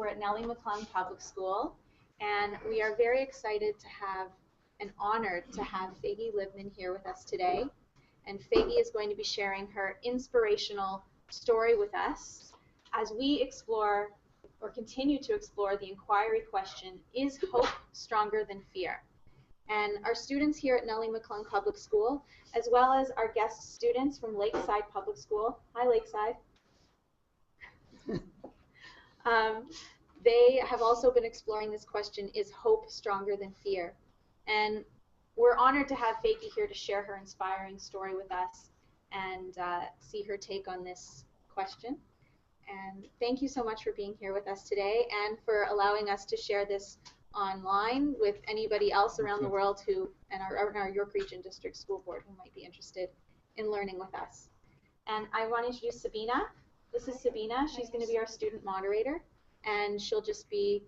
We're at Nellie McClung Public School, and we are very excited to have and honored to have Faggy Libman here with us today. And Faggy is going to be sharing her inspirational story with us as we explore or continue to explore the inquiry question, is hope stronger than fear? And our students here at Nellie McClung Public School, as well as our guest students from Lakeside Public School, hi Lakeside, they have also been exploring this question, is hope stronger than fear? And we're honored to have Faggy here to share her inspiring story with us and see her take on this question. And thank you so much for being here with us today and for allowing us to share this online with anybody else around the world who, and our York Region District School Board, who might be interested in learning with us. And I want to introduce Sabina. This is Sabina. She's going to be our student moderator, and she'll just be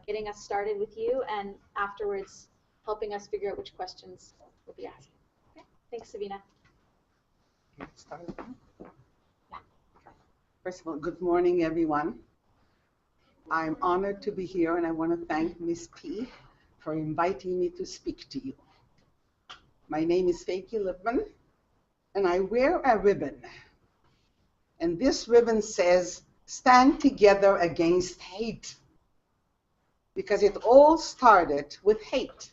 getting us started with you and afterwards helping us figure out which questions we'll be asking. Okay. Thanks, Sabina. Yeah. First of all, good morning, everyone. I'm honored to be here, and I want to thank Ms. P for inviting me to speak to you. My name is Faggy Libman, and I wear a ribbon. And this ribbon says, "Stand together against hate." Because it all started with hate.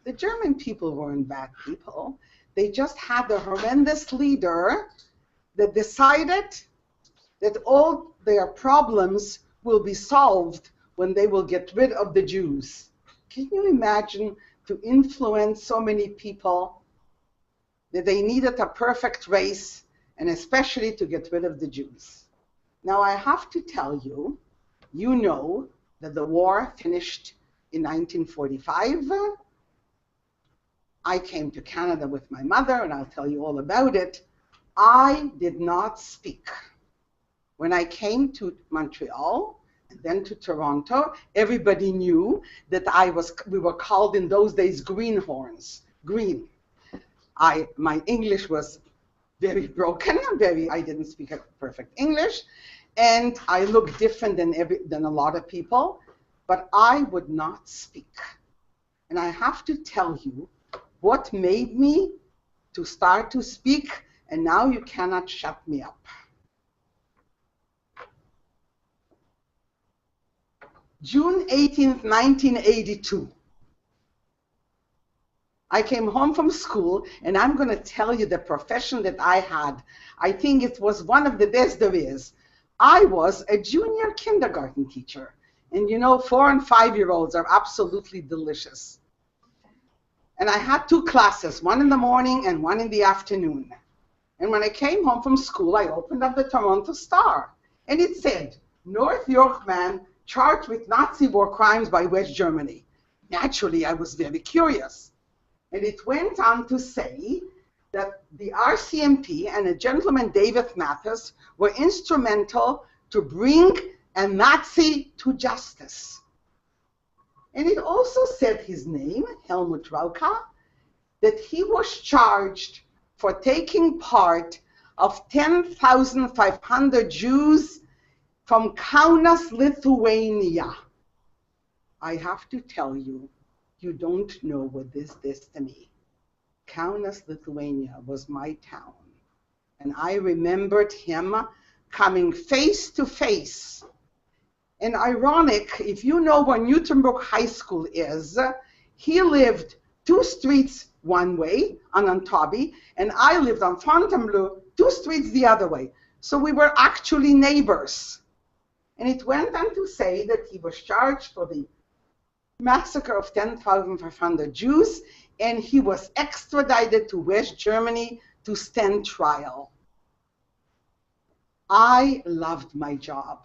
The German people weren't bad people. They just had a horrendous leader that decided that all their problems will be solved when they will get rid of the Jews. Can you imagine to influence so many people that they needed a perfect race, and especially to get rid of the Jews? Now I have to tell you, you know that the war finished in 1945. I came to Canada with my mother, and I'll tell you all about it. I did not speak. When I came to Montreal and then to Toronto, everybody knew that we were called in those days greenhorns, green. My English was very broken, I didn't speak perfect English, and I looked different than a lot of people, but I would not speak. And I have to tell you what made me to start to speak, and now you cannot shut me up. June 18th, 1982. I came home from school, and I'm going to tell you the profession that I had. I think it was one of the best there is. I was a junior kindergarten teacher. And you know, 4- and 5-year-olds are absolutely delicious. And I had 2 classes, one in the morning and one in the afternoon. And when I came home from school, I opened up the Toronto Star. And it said, "North York man charged with Nazi war crimes by West Germany." Naturally, I was very curious. And it went on to say that the RCMP and a gentleman, David Mathis, were instrumental to bring a Nazi to justice. And it also said his name, Helmut Rauka, that he was charged for taking part of 10,500 Jews from Kaunas, Lithuania. I have to tell you, you don't know what this is to me. Kaunas, Lithuania was my town. And I remembered him coming face to face. And ironic, if you know where Newtonbrook High School is, he lived 2 streets one way on Ontabi, and I lived on Fontainebleau 2 streets the other way. So we were actually neighbors. And it went on to say that he was charged for the massacre of 10,500 Jews, and he was extradited to West Germany to stand trial. I loved my job.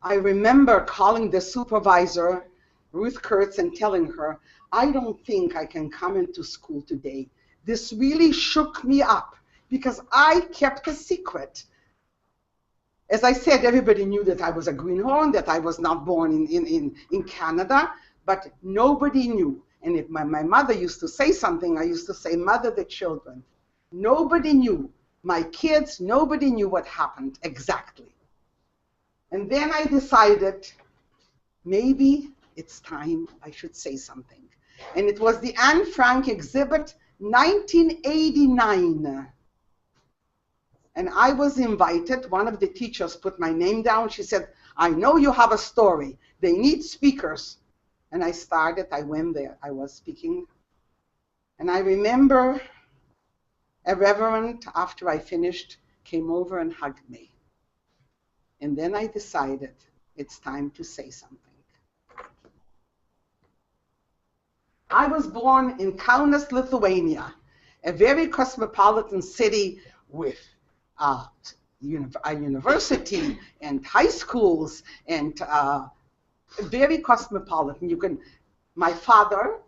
I remember calling the supervisor, Ruth Kurtz, and telling her, "I don't think I can come into school today. This really shook me up because I kept a secret." As I said, everybody knew that I was a greenhorn, that I was not born in Canada, but nobody knew. And if my mother used to say something, I used to say, "Mother the children." Nobody knew. My kids, nobody knew what happened exactly. And then I decided maybe it's time I should say something. And it was the Anne Frank exhibit 1989. And I was invited. One of the teachers put my name down. She said, I know you have a story. They need speakers. And I went there. I was speaking. And I remember a reverend, after I finished, came over and hugged me. And then I decided it's time to say something. I was born in Kaunas, Lithuania, a very cosmopolitan city with a university and high schools, and very cosmopolitan. My father,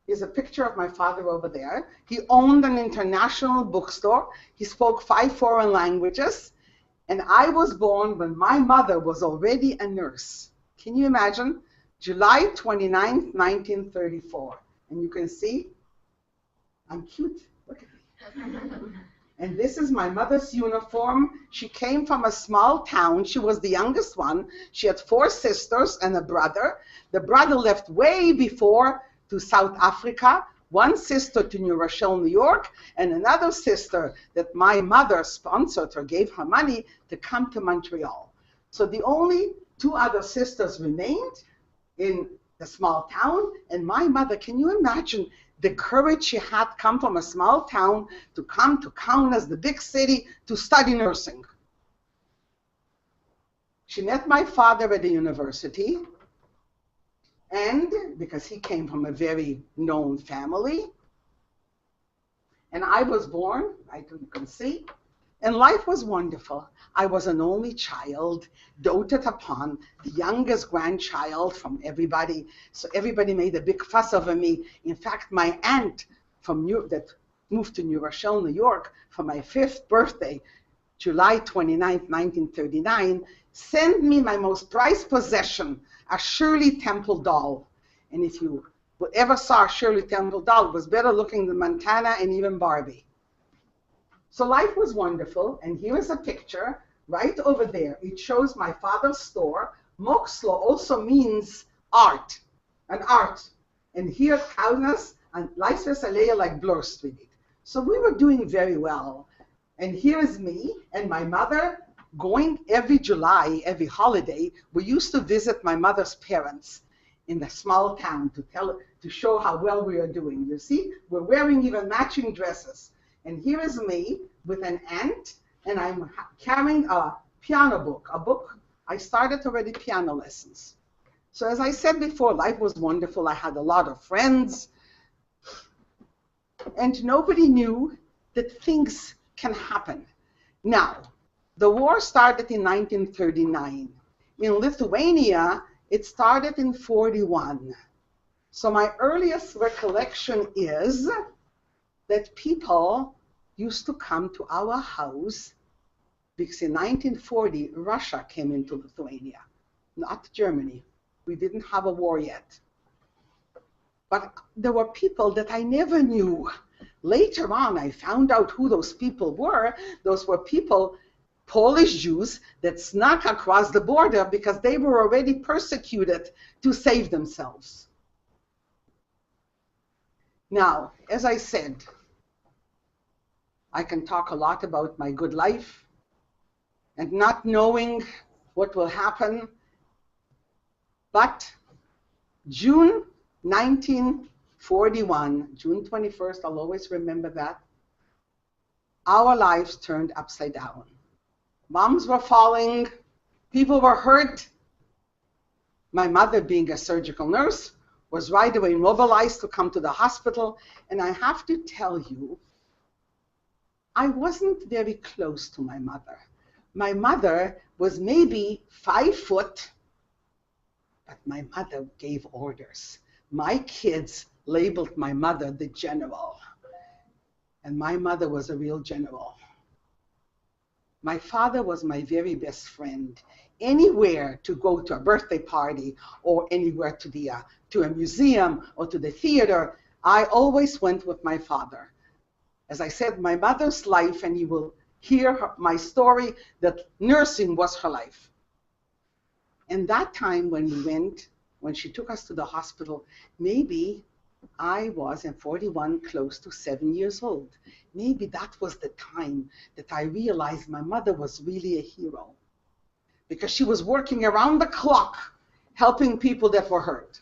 here's a picture of my father over there. He owned an international bookstore. He spoke 5 foreign languages. And I was born when my mother was already a nurse. Can you imagine? July 29th, 1934. And you can see, I'm cute. Look at me. And this is my mother's uniform. She came from a small town. She was the youngest one. She had 4 sisters and a brother. The brother left way before to South Africa. 1 sister to New Rochelle, New York, and another sister that my mother sponsored or gave her money to come to Montreal. So the only 2 other sisters remained in the small town, and my mother, can you imagine the courage she had, come from a small town to come to Kaunas, the big city, to study nursing. She met my father at the university, and because he came from a very known family, and I was born, you can see, and life was wonderful. I was an only child, doted upon, the youngest grandchild from everybody, so everybody made a big fuss over me. In fact, my aunt that moved to New Rochelle, New York, for my 5th birthday, July 29th, 1939, sent me my most prized possession, a Shirley Temple doll. And if you ever saw a Shirley Temple doll, it was better looking than Montana and even Barbie. So life was wonderful, and here is a picture right over there. It shows my father's store. Mokslo also means art, an art. And here at Kaunas, and Leisves Allee like Bloor Street. So we were doing very well. And here is me and my mother going every July, every holiday. We used to visit my mother's parents in the small town to show how well we are doing. You see, we're wearing even matching dresses. And here is me with an aunt, and I'm carrying a piano book, I started already piano lessons. So as I said before, life was wonderful. I had a lot of friends, and nobody knew that things can happen. Now, the war started in 1939. In Lithuania, it started in 1941. So my earliest recollection is that people used to come to our house because in 1940, Russia came into Lithuania, not Germany. We didn't have a war yet. But there were people that I never knew. Later on, I found out who those people were. Those were people, Polish Jews, that snuck across the border because they were already persecuted to save themselves. Now, as I said, I can talk a lot about my good life and not knowing what will happen. But June 1941, June 21st, I'll always remember that, our lives turned upside down. Bombs were falling, people were hurt. My mother, being a surgical nurse, was right away mobilized to come to the hospital. And I have to tell you, I wasn't very close to my mother. My mother was maybe 5 foot, but my mother gave orders. My kids labeled my mother the general, and my mother was a real general. My father was my very best friend. Anywhere to go to a birthday party or anywhere to a museum or to the theater, I always went with my father. As I said, my mother's life, and you will hear my story, that nursing was her life. And that time when we went, when she took us to the hospital, maybe I was in 41, close to 7 years old. Maybe that was the time that I realized my mother was really a hero, because she was working around the clock helping people that were hurt.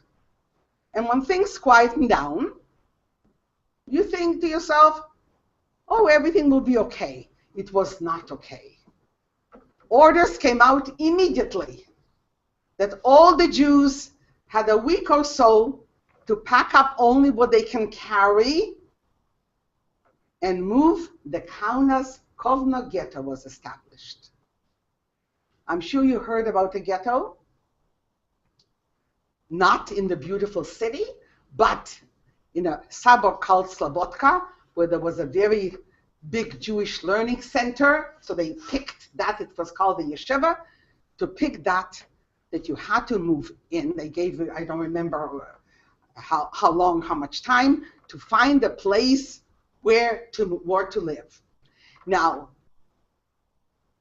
And when things quieten down, you think to yourself, oh, everything will be okay. It was not okay. Orders came out immediately that all the Jews had a week or so to pack up only what they can carry and move. The Kaunas Kovno ghetto was established. I'm sure you heard about the ghetto, not in the beautiful city, but in a suburb called Slobodka, where there was a very big Jewish learning center. So they picked that, it was called the yeshiva, to pick that you had to move in. They gave, I don't remember how long, how much time, to find a place where to live. Now,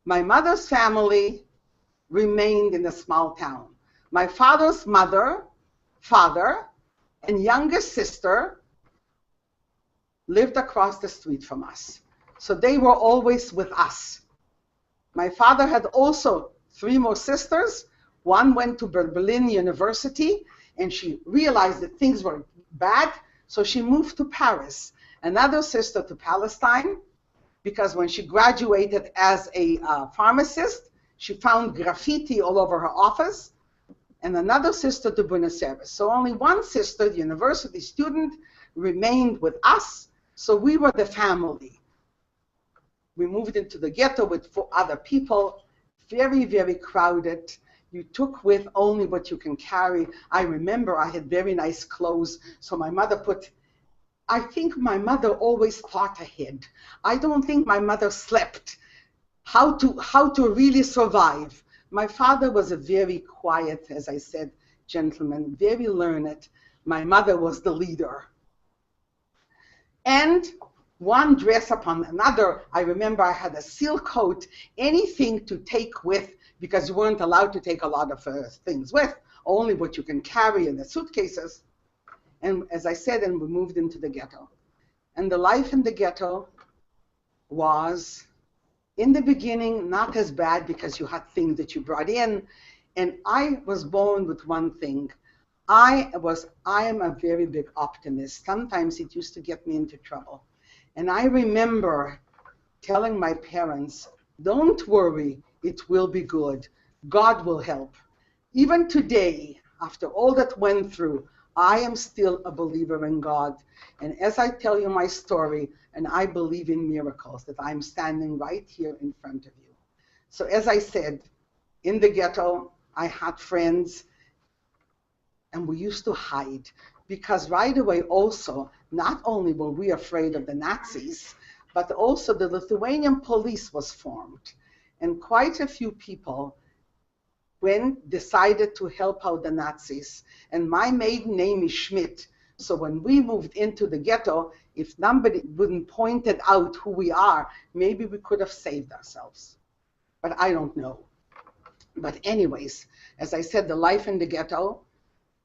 my mother's family remained in a small town. My father's mother, father, and youngest sister lived across the street from us. So they were always with us. My father had also 3 more sisters. One went to Berlin University, and she realized that things were bad, so she moved to Paris. Another sister to Palestine, because when she graduated as a pharmacist, she found graffiti all over her office. And another sister to Buenos Aires. So only one sister, the university student, remained with us. So we were the family. We moved into the ghetto with 4 other people, very, very crowded. You took with only what you can carry. I remember I had very nice clothes, so my mother I think my mother always thought ahead. I don't think my mother slept how to really survive. My father was a very quiet, as I said, gentleman, very learned. My mother was the leader. And one dress upon another. I remember I had a silk coat, anything to take with, because you weren't allowed to take a lot of things with, only what you can carry in the suitcases. And as I said, and we moved into the ghetto. And the life in the ghetto was, in the beginning, not as bad, because you had things that you brought in. And I was born with one thing. I am a very big optimist. Sometimes it used to get me into trouble. And I remember telling my parents, don't worry, it will be good. God will help. Even today, after all that went through, I am still a believer in God. And as I tell you my story, and I believe in miracles, that I'm standing right here in front of you. So as I said, in the ghetto, I had friends, and we used to hide. Because right away also, not only were we afraid of the Nazis, but also the Lithuanian police was formed. And quite a few people decided to help out the Nazis. And my maiden name is Schmidt. So when we moved into the ghetto, if somebody wouldn't pointed out who we are, maybe we could have saved ourselves. But I don't know. But anyways, as I said, the life in the ghetto,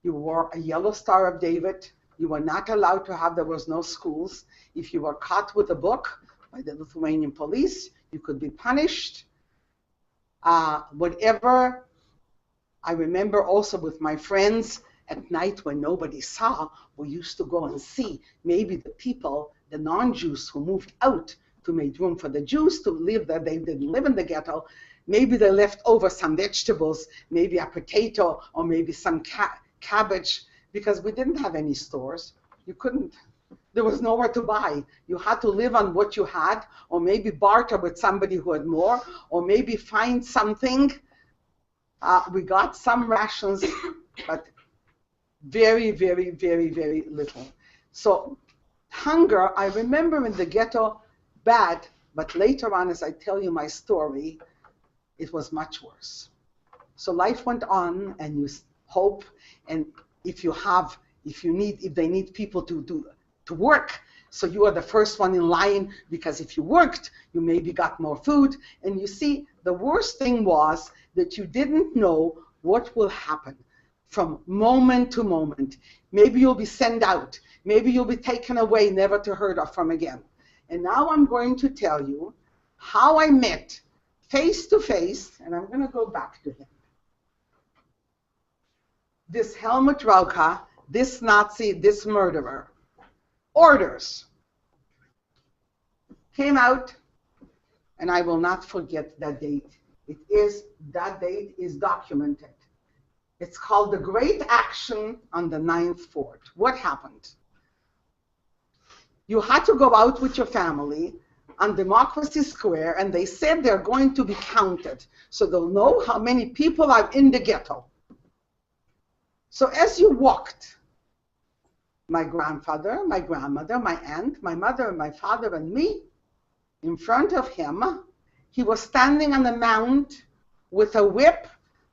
you wore a yellow Star of David. You were not allowed to have, there was no schools. If you were caught with a book by the Lithuanian police, you could be punished. Whatever. I remember also with my friends, at night when nobody saw, we used to go and see maybe the people, the non-Jews who moved out to make room for the Jews to live there. They didn't live in the ghetto. Maybe they left over some vegetables, maybe a potato, or maybe some cabbage, because we didn't have any stores. You couldn't, there was nowhere to buy. You had to live on what you had, or maybe barter with somebody who had more, or maybe find something. We got some rations, but very, very, very, very little. So hunger, I remember in the ghetto, bad, but later on, as I tell you my story, it was much worse. So life went on, and you hope, and if they need people to work, so you are the first one in line, because if you worked, you maybe got more food. And you see, the worst thing was that you didn't know what will happen from moment to moment. Maybe you'll be sent out. Maybe you'll be taken away, never to heard of from again. And now I'm going to tell you how I met face to face, and I'm going to go back to him. This Helmut Raucha, this Nazi, this murderer, orders came out, and I will not forget that date. That date is documented. It's called the Great Action on the 9th Fort. What happened? You had to go out with your family on Democracy Square, and they said they're going to be counted, so they'll know how many people are in the ghetto. So as you walked, my grandfather, my grandmother, my aunt, my mother, and my father, and me, in front of him, he was standing on a mound with a whip,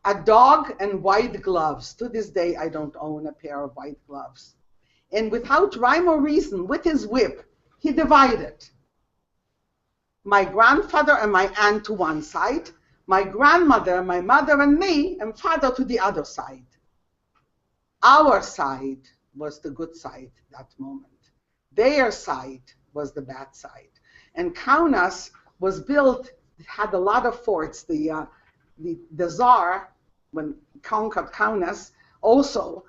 a dog, and white gloves. To this day, I don't own a pair of white gloves. And without rhyme or reason, with his whip, he divided my grandfather and my aunt to one side, my grandmother, my mother, and me, and father to the other side. Our side was the good side that moment. Their side was the bad side. And Kaunas was built, it had a lot of forts. The Tsar, when conquered Kaunas, also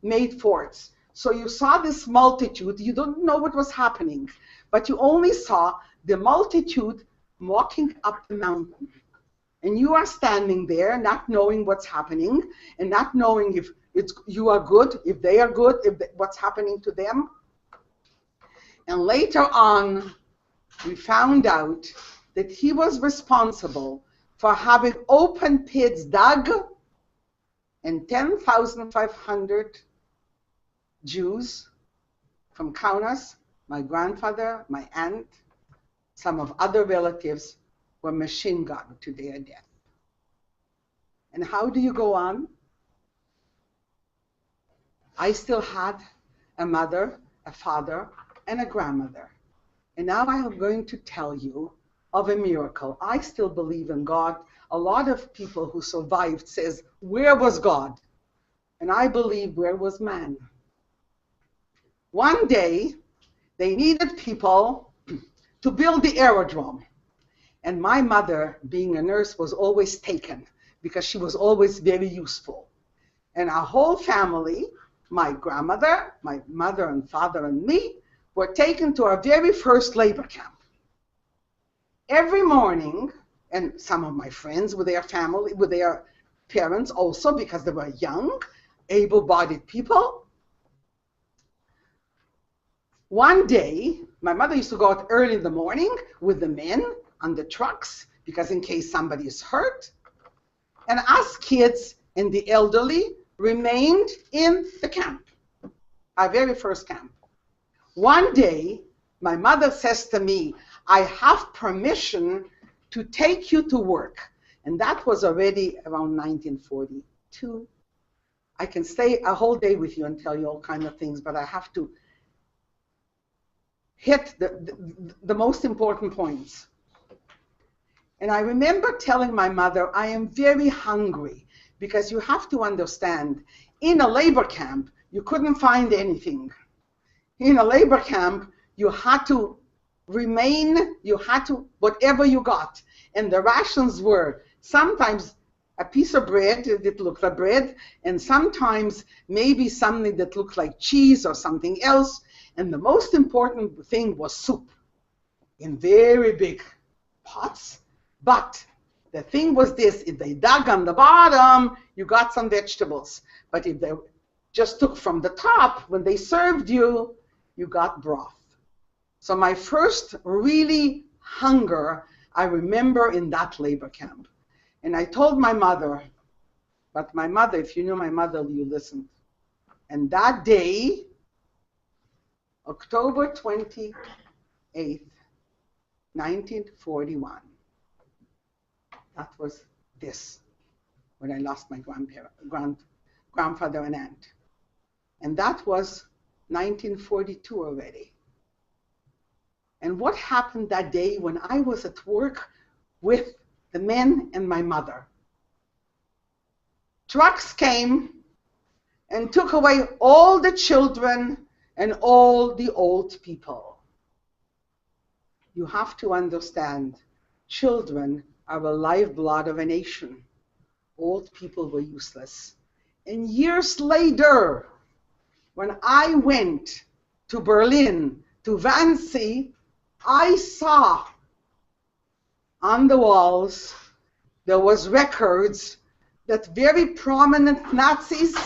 made forts. So you saw this multitude. You don't know what was happening, but you only saw the multitude walking up the mountain. And you are standing there, not knowing what's happening, and not knowing if you are good, if they are good, what's happening to them. And later on, we found out that he was responsible for having open pits dug, and 10,500 Jews from Kaunas, my grandfather, my aunt, some of other relatives, were machine gunned to their death. And how do you go on? I still had a mother, a father, and a grandmother. And now I am going to tell you of a miracle. I still believe in God. A lot of people who survived says, where was God? And I believe, where was man? One day, they needed people to build the aerodrome. And my mother, being a nurse, was always taken because she was always very useful. And our whole family, my grandmother, my mother and father and me, were taken to our very first labor camp. Every morning, and some of my friends with their family, with their parents also, because they were young, able-bodied people. One day, my mother used to go out early in the morning with the men on the trucks, because in case somebody is hurt. And us kids and the elderly remained in the camp, our very first camp. One day, my mother says to me, I have permission to take you to work. And that was already around 1942. I can stay a whole day with you and tell you all kinds of things, but I have to hit the most important points. And I remember telling my mother, I am very hungry, because you have to understand, in a labor camp, you couldn't find anything. In a labor camp, you had to remain, you had to, whatever you got. And the rations were sometimes a piece of bread that looked like bread, and sometimes maybe something that looked like cheese or something else. And the most important thing was soup in very big pots. But the thing was this, if they dug on the bottom, you got some vegetables. But if they just took from the top, when they served you, you got broth. So my first really hunger, I remember in that labor camp. And I told my mother, but my mother, if you knew my mother, you listened. And that day, October 28th, 1941, that was this, when I lost my grandfather and aunt. And that was 1942 already. And what happened that day when I was at work with the men and my mother? Trucks came and took away all the children and all the old people. You have to understand, children are the lifeblood of a nation. Old people were useless. And years later, when I went to Berlin, to Wannsee, I saw on the walls, there was records that very prominent Nazis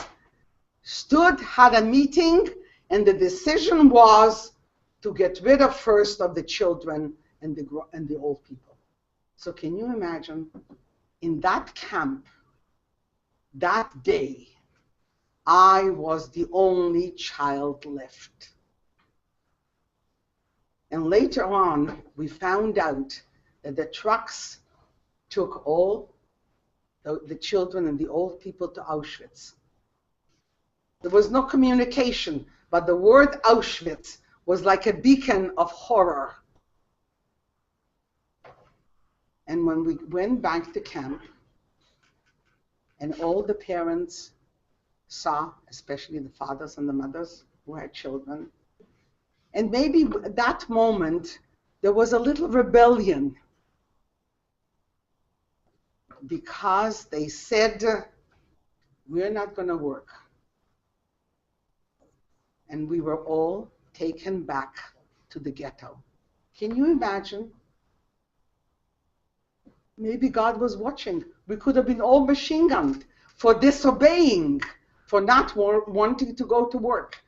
had a meeting, and the decision was to get rid of first of the children and the old people. So can you imagine, in that camp, that day, I was the only child left. And later on, we found out that the trucks took all the children and the old people to Auschwitz. There was no communication, but the word Auschwitz was like a beacon of horror. And when we went back to camp, and all the parents saw, especially the fathers and the mothers who had children, and maybe at that moment, there was a little rebellion because they said, we're not going to work. And we were all taken back to the ghetto. Can you imagine? Maybe God was watching. We could have been all machine gunned for disobeying, for not wanting to go to work.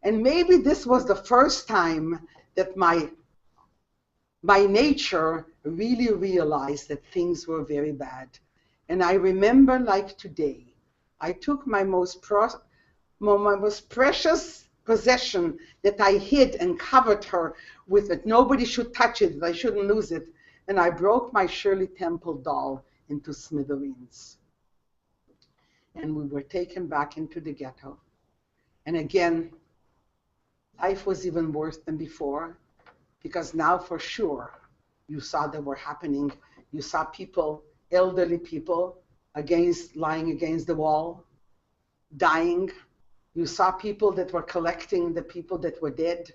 And maybe this was the first time that my nature really realized that things were very bad. And I remember like today, I took my most precious possession that I hid and covered her with it. Nobody should touch it, I shouldn't lose it. And I broke my Shirley Temple doll into smithereens. And we were taken back into the ghetto. And again, life was even worse than before, because now for sure, you saw that were happening. You saw people, elderly people, lying against the wall, dying. You saw people that were collecting the people that were dead.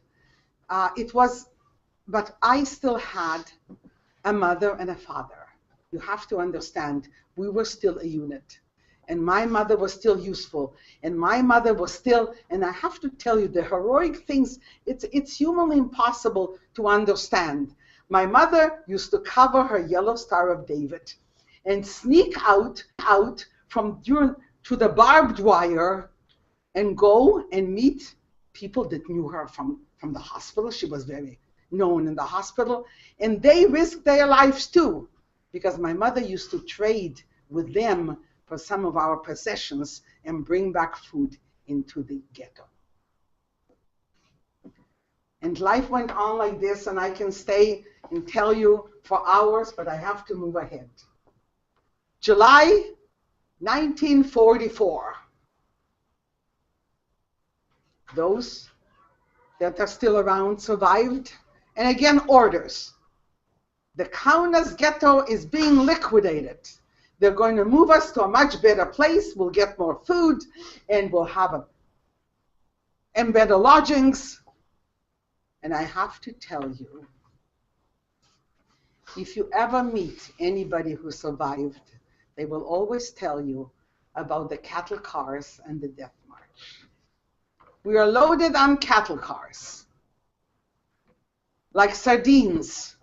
But I still had a mother and a father. You have to understand, we were still a unit. And my mother was still useful. And my mother was still, and I have to tell you, the heroic things, it's humanly impossible to understand. My mother used to cover her yellow Star of David and sneak out to the barbed wire and go and meet people that knew her from the hospital. She was very known in the hospital. And they risked their lives too, because my mother used to trade with them for some of our possessions and bring back food into the ghetto. And life went on like this, and I can stay and tell you for hours, but I have to move ahead. July 1944. Those that are still around survived. And again, orders. The Kaunas ghetto is being liquidated. They're going to move us to a much better place. We'll get more food, and we'll have better lodgings. And I have to tell you, if you ever meet anybody who survived, they will always tell you about the cattle cars and the death march. We are loaded on cattle cars, like sardines.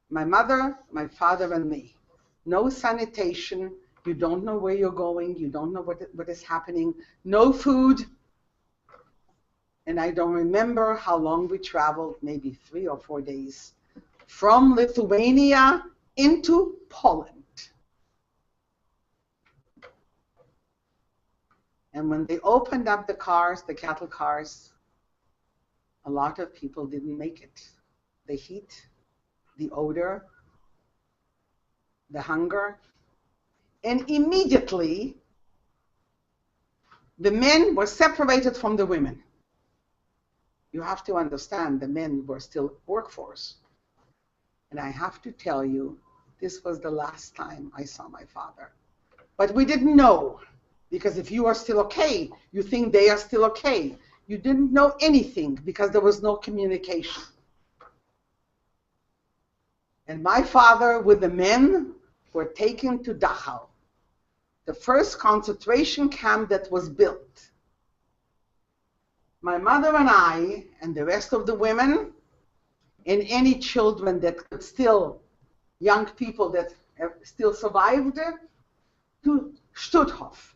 My mother, my father, and me. No sanitation. You don't know where you're going. You don't know what is happening. No food. And I don't remember how long we traveled, maybe 3 or 4 days, from Lithuania into Poland. And when they opened up the cars, the cattle cars, a lot of people didn't make it. The heat, the odor, the hunger. And immediately, the men were separated from the women. You have to understand, the men were still workforce. And I have to tell you, this was the last time I saw my father. But we didn't know, because if you are still okay, you think they are still okay. You didn't know anything because there was no communication. And my father with the men were taken to Dachau, the first concentration camp that was built. My mother and I and the rest of the women and any children that could still, young people that still survived, to Stutthof,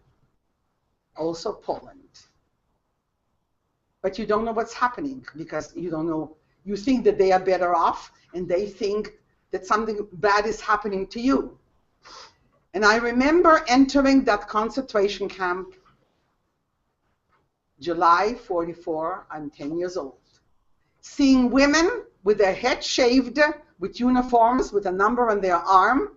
also Poland. But you don't know what's happening because you don't know. You think that they are better off and they think that something bad is happening to you. And I remember entering that concentration camp, July 44, I'm 10 years old. Seeing women with their head shaved, with uniforms, with a number on their arm,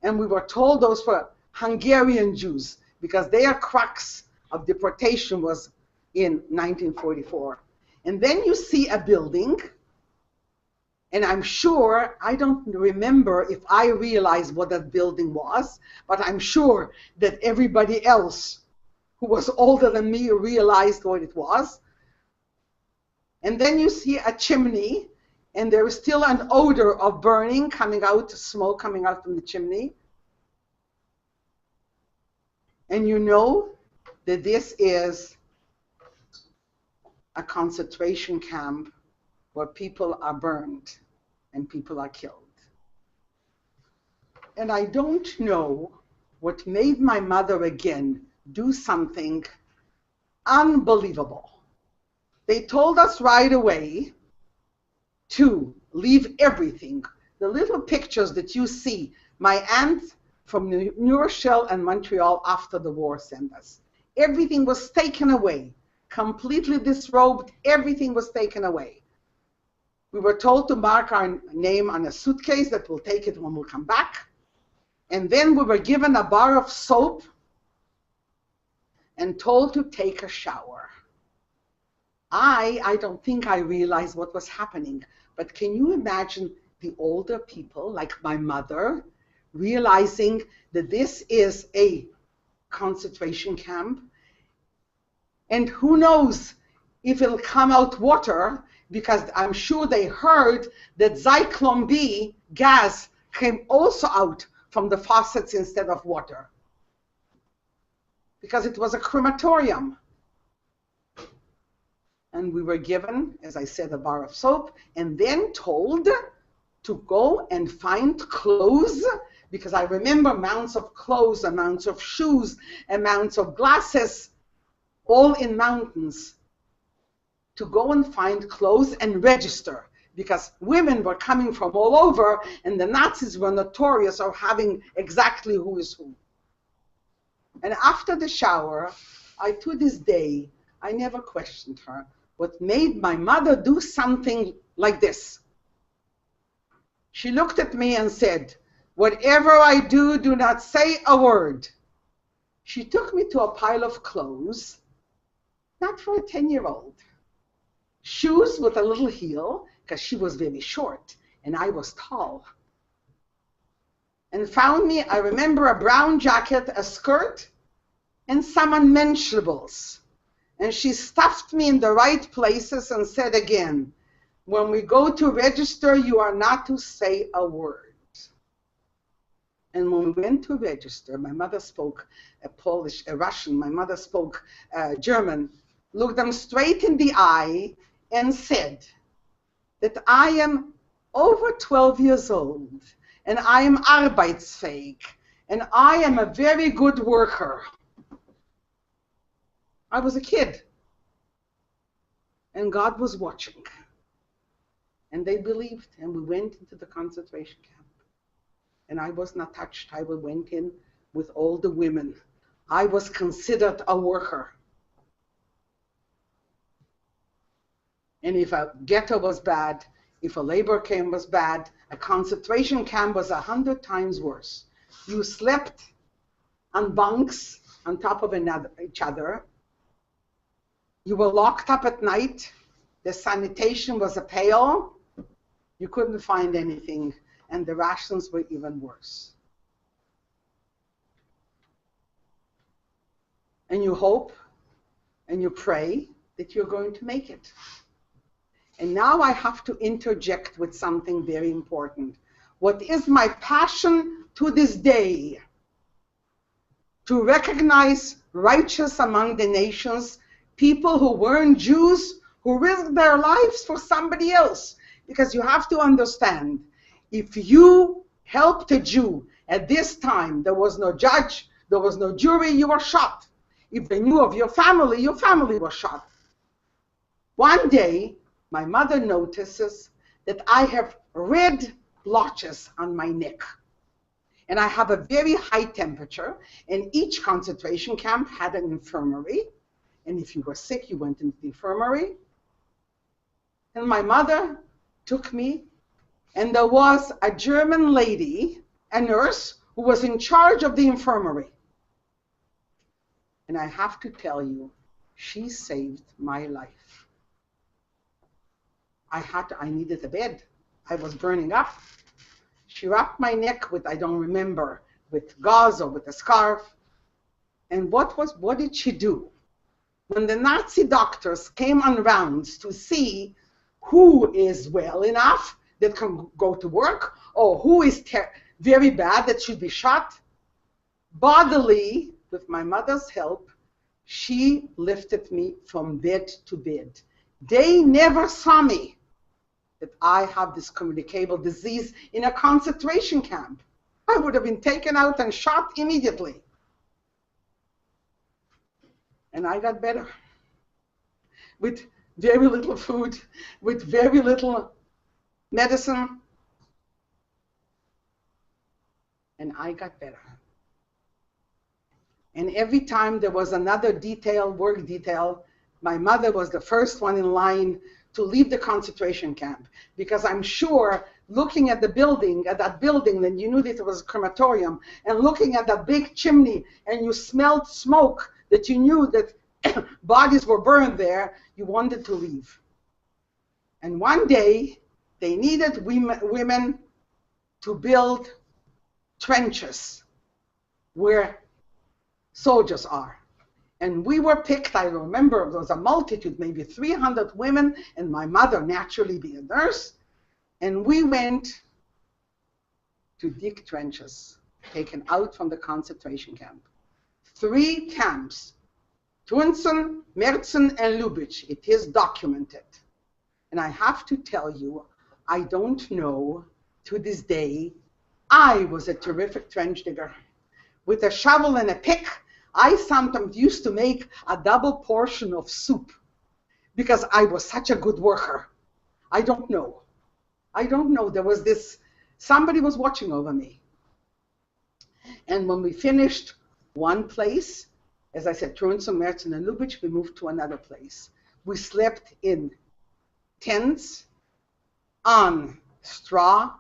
and we were told those were Hungarian Jews because their crux of deportation was in 1944. And then you see a building, and I'm sure, I don't remember if I realized what that building was, but I'm sure that everybody else who was older than me realized what it was. And then you see a chimney, and there is still an odor of burning coming out, smoke coming out from the chimney. And you know that this is a concentration camp where people are burned and people are killed. And I don't know what made my mother again do something unbelievable. They told us right away to leave everything. The little pictures that you see, my aunt from New Rochelle and Montreal after the war sent us. Everything was taken away, completely disrobed, everything was taken away. We were told to mark our name on a suitcase that we'll take it when we'll come back. And then we were given a bar of soap and told to take a shower. I don't think I realized what was happening, but can you imagine the older people, like my mother, realizing that this is a concentration camp? And who knows if it'll come out water, because I'm sure they heard that Zyklon B gas came also out from the faucets instead of water, because it was a crematorium. And we were given, as I said, a bar of soap, and then told to go and find clothes, because I remember mounts of clothes, amounts of shoes, amounts of glasses, all in mountains, to go and find clothes and register, because women were coming from all over, and the Nazis were notorious of having exactly who is who. And after the shower, to this day, I never questioned her what made my mother do something like this. She looked at me and said, "Whatever I do, do not say a word." She took me to a pile of clothes, not for a 10-year-old. Shoes with a little heel, because she was very short and I was tall. And found me, I remember, a brown jacket, a skirt, and some unmentionables. And she stuffed me in the right places and said again, "When we go to register, you are not to say a word." And when we went to register, my mother spoke Polish, Russian, my mother spoke German, looked them straight in the eye and said that I am over 12 years old and I am arbeitsfähig and I am a very good worker. I was a kid, and God was watching. And they believed, and we went into the concentration camp. And I was not touched. I went in with all the women. I was considered a worker. And if a ghetto was bad, if a labor camp was bad, a concentration camp was 100 times worse. You slept on bunks on top of each other. You were locked up at night. The sanitation was a pail. You couldn't find anything, and the rations were even worse. and you hope and you pray that you're going to make it. And now I have to interject with something very important. What is my passion to this day? To recognize righteous among the nations, people who weren't Jews, who risked their lives for somebody else. Because you have to understand, if you helped a Jew at this time, there was no judge, there was no jury, you were shot. If they knew of your family was shot. One day, my mother notices that I have red blotches on my neck. And I have a very high temperature, and each concentration camp had an infirmary. And if you were sick, you went into the infirmary. And my mother took me, and there was a German lady, a nurse, who was in charge of the infirmary. And I have to tell you, she saved my life. I needed a bed. I was burning up. She wrapped my neck with, I don't remember, with gauze or with a scarf. And what did she do? When the Nazi doctors came on rounds to see who is well enough that can go to work, or who is very bad that should be shot, bodily, with my mother's help, she lifted me from bed to bed. They never saw me that I have this communicable disease in a concentration camp. I would have been taken out and shot immediately. And I got better. With very little food, with very little medicine. And I got better. And every time there was another work detail, my mother was the first one in line to leave the concentration camp, because I'm sure looking at that building, then you knew that it was a crematorium, and looking at that big chimney, and you smelled smoke, that you knew that bodies were burned there, you wanted to leave. And one day, they needed women to build trenches where soldiers are. And we were picked, I remember there was a multitude, maybe 300 women, and my mother naturally being a nurse. And we went to dig trenches, taken out from the concentration camp. 3 camps, Trunzen, Merzen, and Lubitsch. It is documented. And I have to tell you, I don't know, to this day, I was a terrific trench digger. With a shovel and a pick, I sometimes used to make a double portion of soup because I was such a good worker. I don't know. There was somebody was watching over me. And when we finished one place, as I said, Trunzen, Merzen, and Lubitsch, we moved to another place. We slept in tents on straw,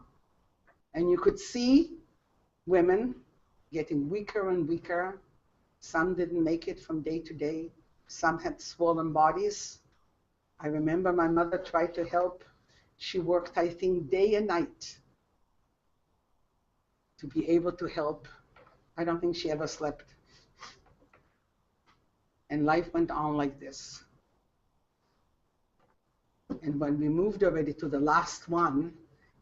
and you could see women getting weaker and weaker. Some didn't make it from day to day. Some had swollen bodies. I remember my mother tried to help. She worked, I think, day and night to be able to help. I don't think she ever slept. And life went on like this. And when we moved already to the last one,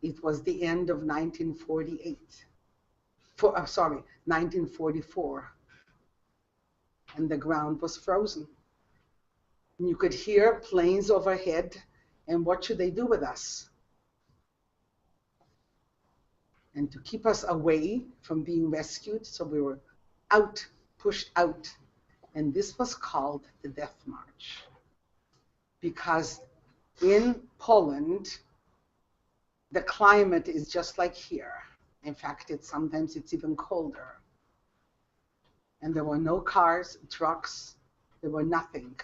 it was the end of 1944. And the ground was frozen. And you could hear planes overhead, and what should they do with us? And to keep us away from being rescued, so we were pushed out. And this was called the Death March. Because in Poland, the climate is just like here. In fact, sometimes it's even colder. And there were no cars, trucks, there were nothing.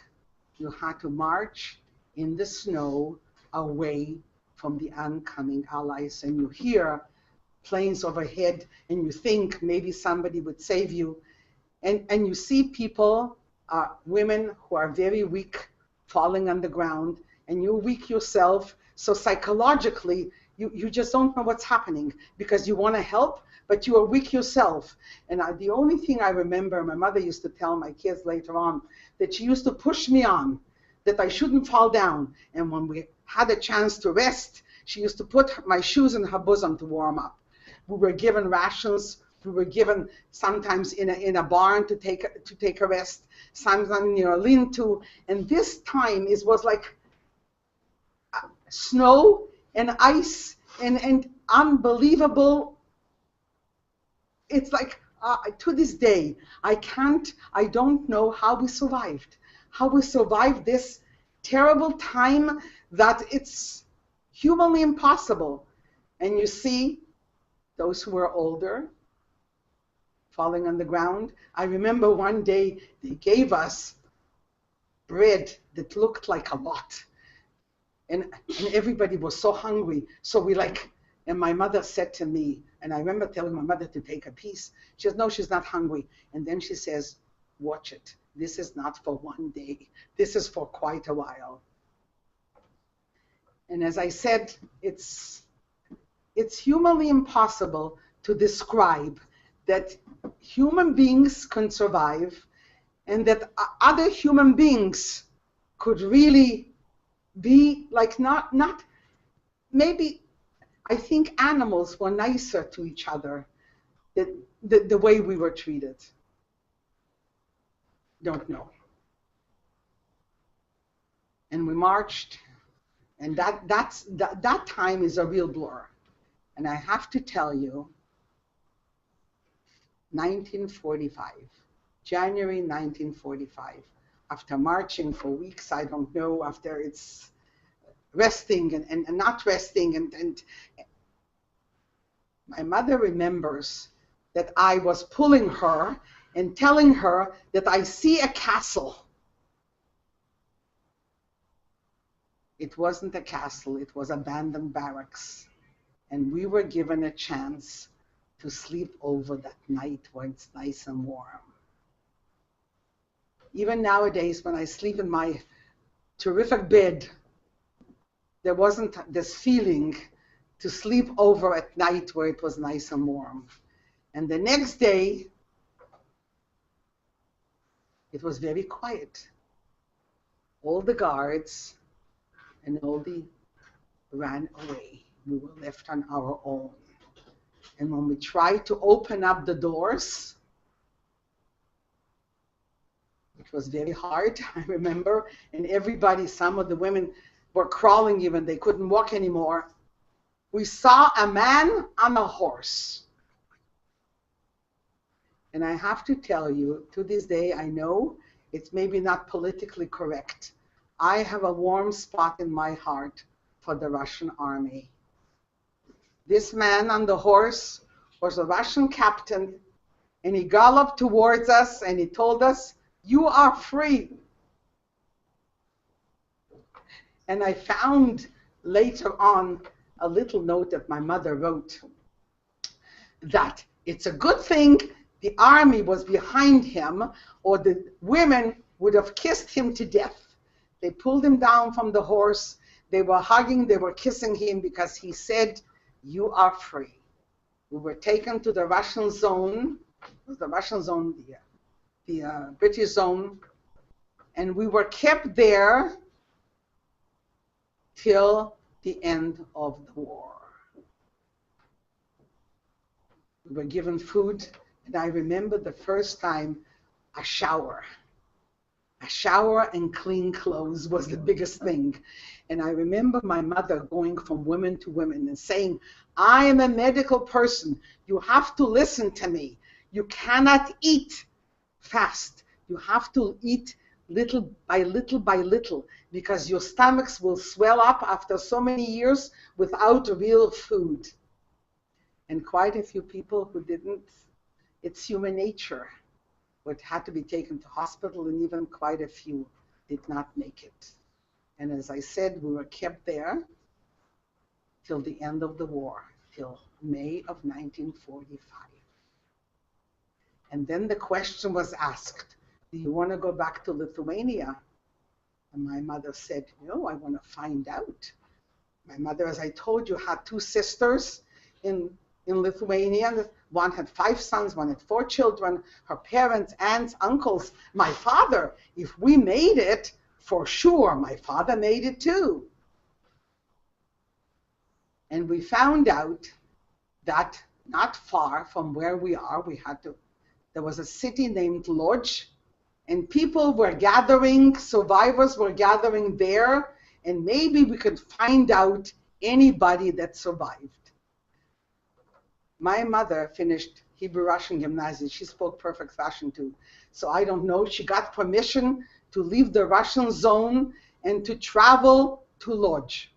You had to march in the snow away from the oncoming Allies. And you hear planes overhead, and you think maybe somebody would save you. And you see people, women who are very weak, falling on the ground, and you're weak yourself. So psychologically, you just don't know what's happening because you want to help, but you are weak yourself. And the only thing I remember, my mother used to tell my kids later on, that she used to push me on, that I shouldn't fall down. And when we had a chance to rest, she used to put my shoes in her bosom to warm up. We were given rations. We were given sometimes in a barn to take a rest, sometimes near a lean-to. And this time it was like snow and ice and unbelievable. It's like to this day, I don't know how we survived this terrible time that it's humanly impossible. And you see those who are older falling on the ground. I remember one day they gave us bread that looked like a lot. And everybody was so hungry. So and my mother said to me, and I remember telling my mother to take a piece. She says, no, she's not hungry. And then she says, watch it. This is not for one day. This is for quite a while. And as I said, it's humanly impossible to describe that human beings can survive and that other human beings could really be like not maybe. I think animals were nicer to each other than the way we were treated. Don't know. And we marched, and that time is a real blur. And I have to tell you, 1945, January 1945, after marching for weeks, I don't know, after it's resting and not resting, and my mother remembers that I was pulling her and telling her that I see a castle. It wasn't a castle, it was abandoned barracks. And we were given a chance to sleep over that night when it's nice and warm. Even nowadays, when I sleep in my terrific bed, there wasn't this feeling to sleep over at night where it was nice and warm. And the next day, it was very quiet. All the guards and all the ran away. We were left on our own. And when we tried to open up the doors, it was very hard, I remember. And everybody, some of the women were crawling even, they couldn't walk anymore. We saw a man on a horse. And I have to tell you, to this day, I know it's maybe not politically correct. I have a warm spot in my heart for the Russian army. This man on the horse was a Russian captain, and he galloped towards us and he told us, "You are free." And I found later on a little note that my mother wrote that it's a good thing the army was behind him, or the women would have kissed him to death. They pulled him down from the horse. They were hugging, they were kissing him because he said, "You are free." We were taken to the Russian zone, the British zone, and we were kept there till the end of the war. We were given food, and I remember the first time a shower. A shower and clean clothes was the biggest thing. And I remember my mother going from women to women and saying, "I am a medical person. You have to listen to me. You cannot eat fast. You have to eat little by little by little, because your stomachs will swell up after so many years without real food." And quite a few people who didn't, it's human nature, but had to be taken to hospital, and even quite a few did not make it. And as I said, we were kept there till the end of the war, till May of 1945. And then the question was asked, "Do you want to go back to Lithuania?" And my mother said, "No, I want to find out." My mother, as I told you, had two sisters in Lithuania. One had 5 sons, one had 4 children, her parents, aunts, uncles. My father, if we made it, for sure, my father made it too. And we found out that not far from where we are, there was a city named Lodz, and people were gathering, survivors were gathering there, and maybe we could find out anybody that survived. My mother finished Hebrew Russian gymnasium. She spoke perfect Russian too. So I don't know, she got permission to leave the Russian zone and to travel to Lodz.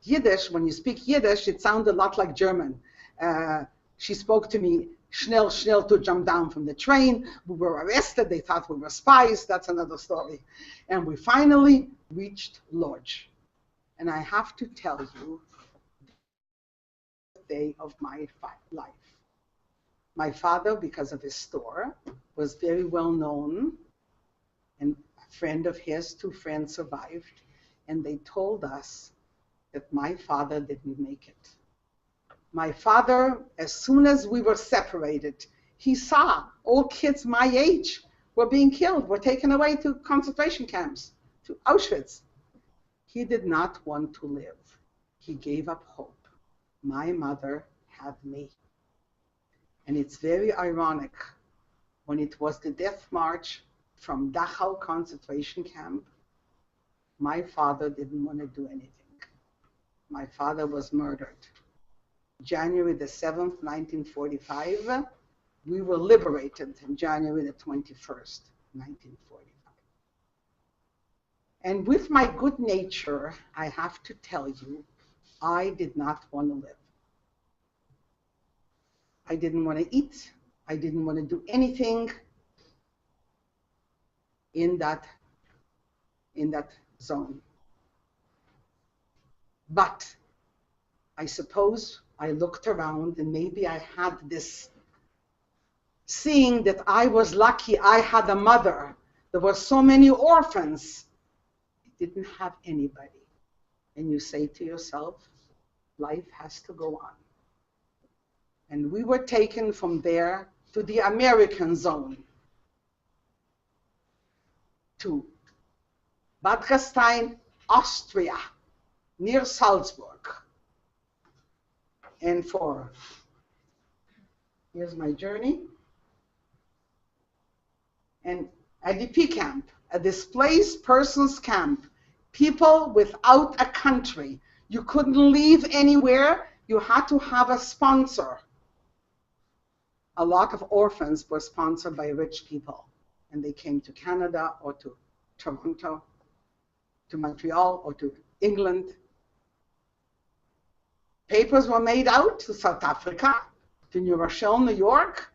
Yiddish, when you speak Yiddish, it sounded a lot like German. She spoke to me, schnell, schnell, to jump down from the train. We were arrested. They thought we were spies. That's another story. And we finally reached Lodz. And I have to tell you, the day of my life. My father, because of his store, was very well known, and a friend of his, 2 friends survived, and they told us that my father didn't make it. My father, as soon as we were separated, he saw all kids my age were being killed, were taken away to concentration camps, to Auschwitz. He did not want to live. He gave up hope. My mother had me. And it's very ironic, when it was the death march from Dachau concentration camp, my father didn't want to do anything. My father was murdered. January the 7th, 1945. We were liberated on January the 21st, 1945. And with my good nature, I have to tell you, I did not want to live. I didn't want to eat. I didn't want to do anything in that zone. But I suppose I looked around, and maybe I had this seeing that I was lucky I had a mother. There were so many orphans. I didn't have anybody. And you say to yourself, life has to go on. And we were taken from there to the American zone, to Bad Gastein, Austria, near Salzburg. And here's my journey. And a DP camp, a displaced persons camp, people without a country. You couldn't leave anywhere. You had to have a sponsor. A lot of orphans were sponsored by rich people, and they came to Canada or to Toronto, to Montreal or to England. Papers were made out to South Africa, to New Rochelle, New York,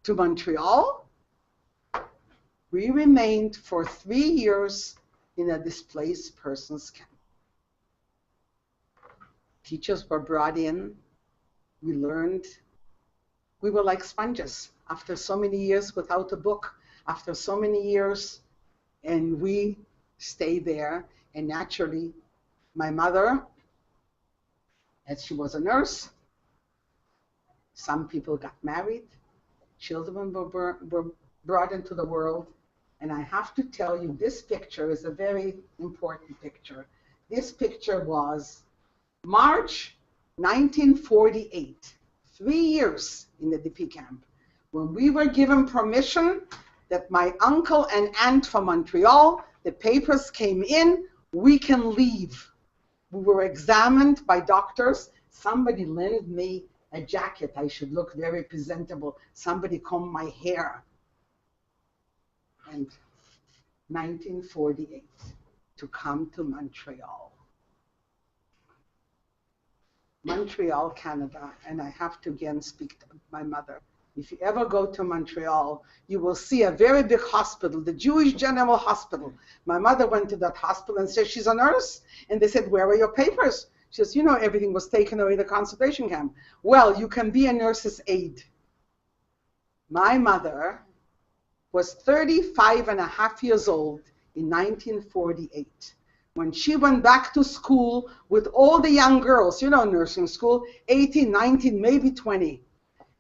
to Montreal. We remained for 3 years in a displaced persons camp. Teachers were brought in. We learned. We were like sponges after so many years without a book, after so many years, and we stayed there. And naturally, my mother, as she was a nurse, some people got married, children were brought into the world. And I have to tell you, this picture is a very important picture. This picture was March 1948, 3 years in the DP camp, when we were given permission that my uncle and aunt from Montreal, the papers came in, we can leave. We were examined by doctors. Somebody lent me a jacket. I should look very presentable. Somebody combed my hair. And 1948, to come to Montreal. Montreal, Canada, and I have to again speak to my mother. If you ever go to Montreal, you will see a very big hospital, the Jewish General Hospital. My mother went to that hospital and said she's a nurse. And they said, where are your papers? She says, you know, everything was taken away to the concentration camp. Well, you can be a nurse's aide. My mother was 35 and a half years old in 1948. When she went back to school with all the young girls, you know, nursing school, 18, 19, maybe 20.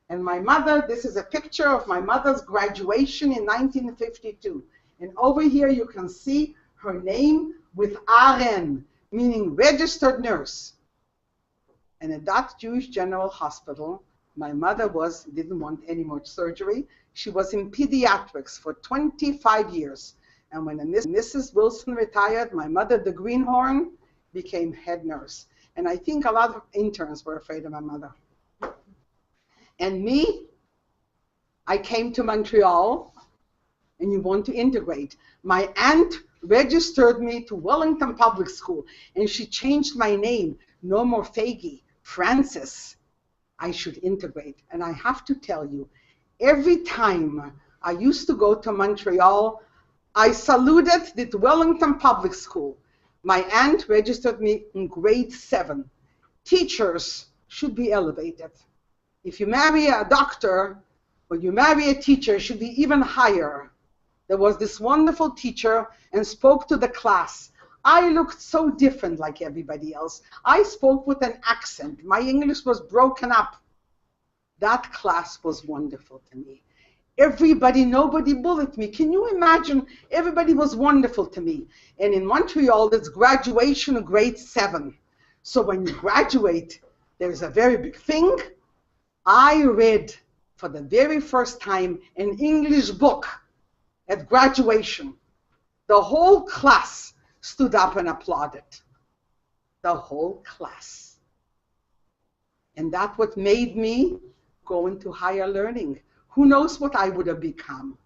And my mother, this is a picture of my mother's graduation in 1952. And over here you can see her name with RN, meaning registered nurse. And at that Jewish General Hospital, my mother didn't want any more surgery. She was in pediatrics for 25 years. And when Mrs. Wilson retired, my mother, the greenhorn, became head nurse. And I think a lot of interns were afraid of my mother. And me, I came to Montreal, and you want to integrate. My aunt registered me to Wellington Public School, and she changed my name. No more Faggy, Francis. I should integrate. And I have to tell you, every time I used to go to Montreal, I saluted the Wellington Public School. My aunt registered me in grade 7. Teachers should be elevated. If you marry a doctor or you marry a teacher, it should be even higher. There was this wonderful teacher and spoke to the class. I looked so different like everybody else. I spoke with an accent. My English was broken up. That class was wonderful to me. Everybody, nobody bullied me. Can you imagine? Everybody was wonderful to me. And in Montreal, there's graduation of grade 7. So when you graduate, there's a very big thing. I read for the very first time an English book at graduation. The whole class stood up and applauded. The whole class. And that's what made me go into higher learning. Who knows what I would have become?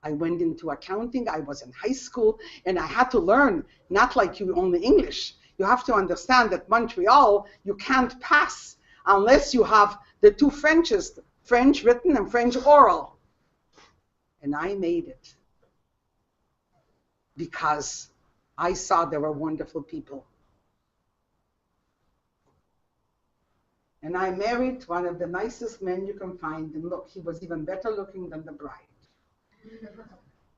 I went into accounting. I was in high school, and I had to learn, not like you only English. You have to understand that Montreal, you can't pass unless you have the 2 Frenches, French written and French oral. And I made it because I saw there were wonderful people. And I married one of the nicest men you can find. And look, he was even better looking than the bride.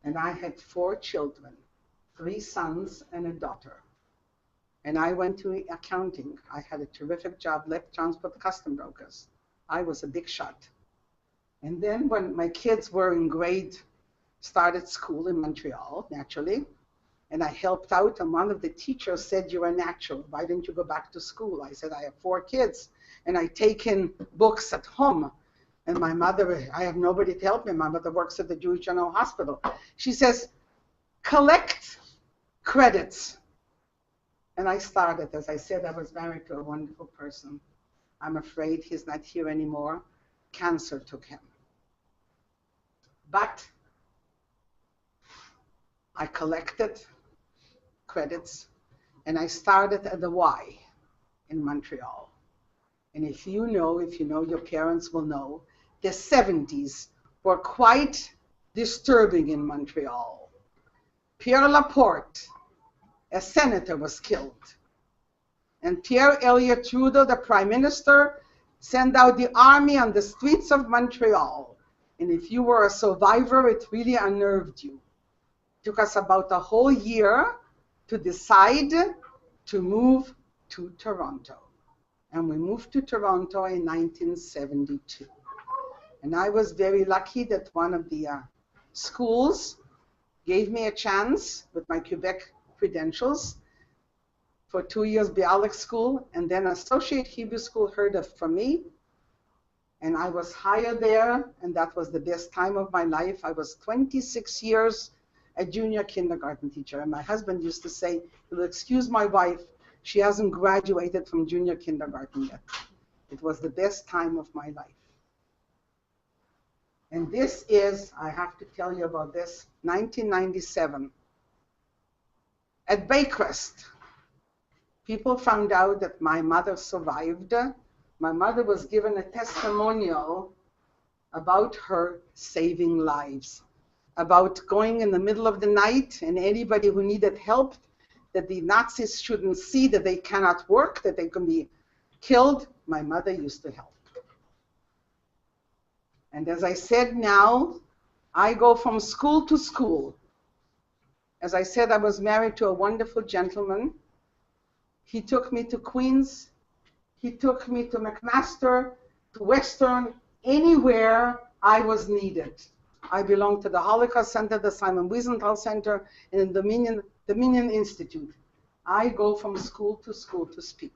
And I had 4 children, 3 sons and a daughter. And I went to accounting. I had a terrific job, left transport custom brokers. I was a big shot. And then when my kids were started school in Montreal, naturally, and I helped out, and one of the teachers said, "You're a natural. Why don't you go back to school?" I said, "I have 4 kids, and I take in books at home. And my mother, I have nobody to help me. My mother works at the Jewish General Hospital." She says, "Collect credits." And I started. As I said, I was married to a wonderful person. I'm afraid he's not here anymore. Cancer took him. But I collected credits, and I started at the Y in Montreal. And if you know, your parents will know, the 70s were quite disturbing in Montreal. Pierre Laporte, a senator, was killed. And Pierre Elliott Trudeau, the prime minister, sent out the army on the streets of Montreal. And if you were a survivor, it really unnerved you. It took us about a whole year to decide to move to Toronto. And we moved to Toronto in 1972. And I was very lucky that one of the schools gave me a chance with my Quebec credentials for 2 years Bialik School, and then Associate Hebrew School heard from me, and I was hired there, and that was the best time of my life. I was 26 years a junior kindergarten teacher, and my husband used to say, "You'll excuse my wife, she hasn't graduated from junior kindergarten yet." It was the best time of my life. And this is, I have to tell you about this, 1997. At Baycrest, people found out that my mother survived. My mother was given a testimonial about her saving lives, about going in the middle of the night, and anybody who needed help, that the Nazis shouldn't see that they cannot work, that they can be killed. My mother used to help. And as I said now, I go from school to school. As I said, I was married to a wonderful gentleman. He took me to Queens. He took me to McMaster, to Western, anywhere I was needed. I belonged to the Holocaust Center, the Simon Wiesenthal Center, and the Dominion Institute. I go from school to speak.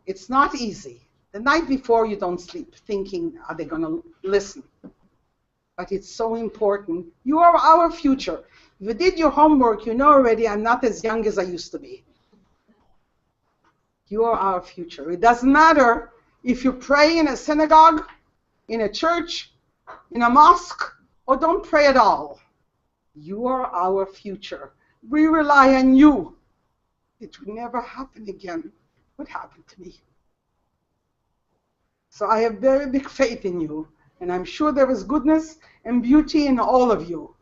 It's not easy. The night before you don't sleep, thinking, are they going to listen? But it's so important. You are our future. If you did your homework, you know already I'm not as young as I used to be. You are our future. It doesn't matter if you pray in a synagogue, in a church, in a mosque, or don't pray at all. You are our future. We rely on you. It will never happen again. What happened to me? So I have very big faith in you, and I'm sure there is goodness and beauty in all of you.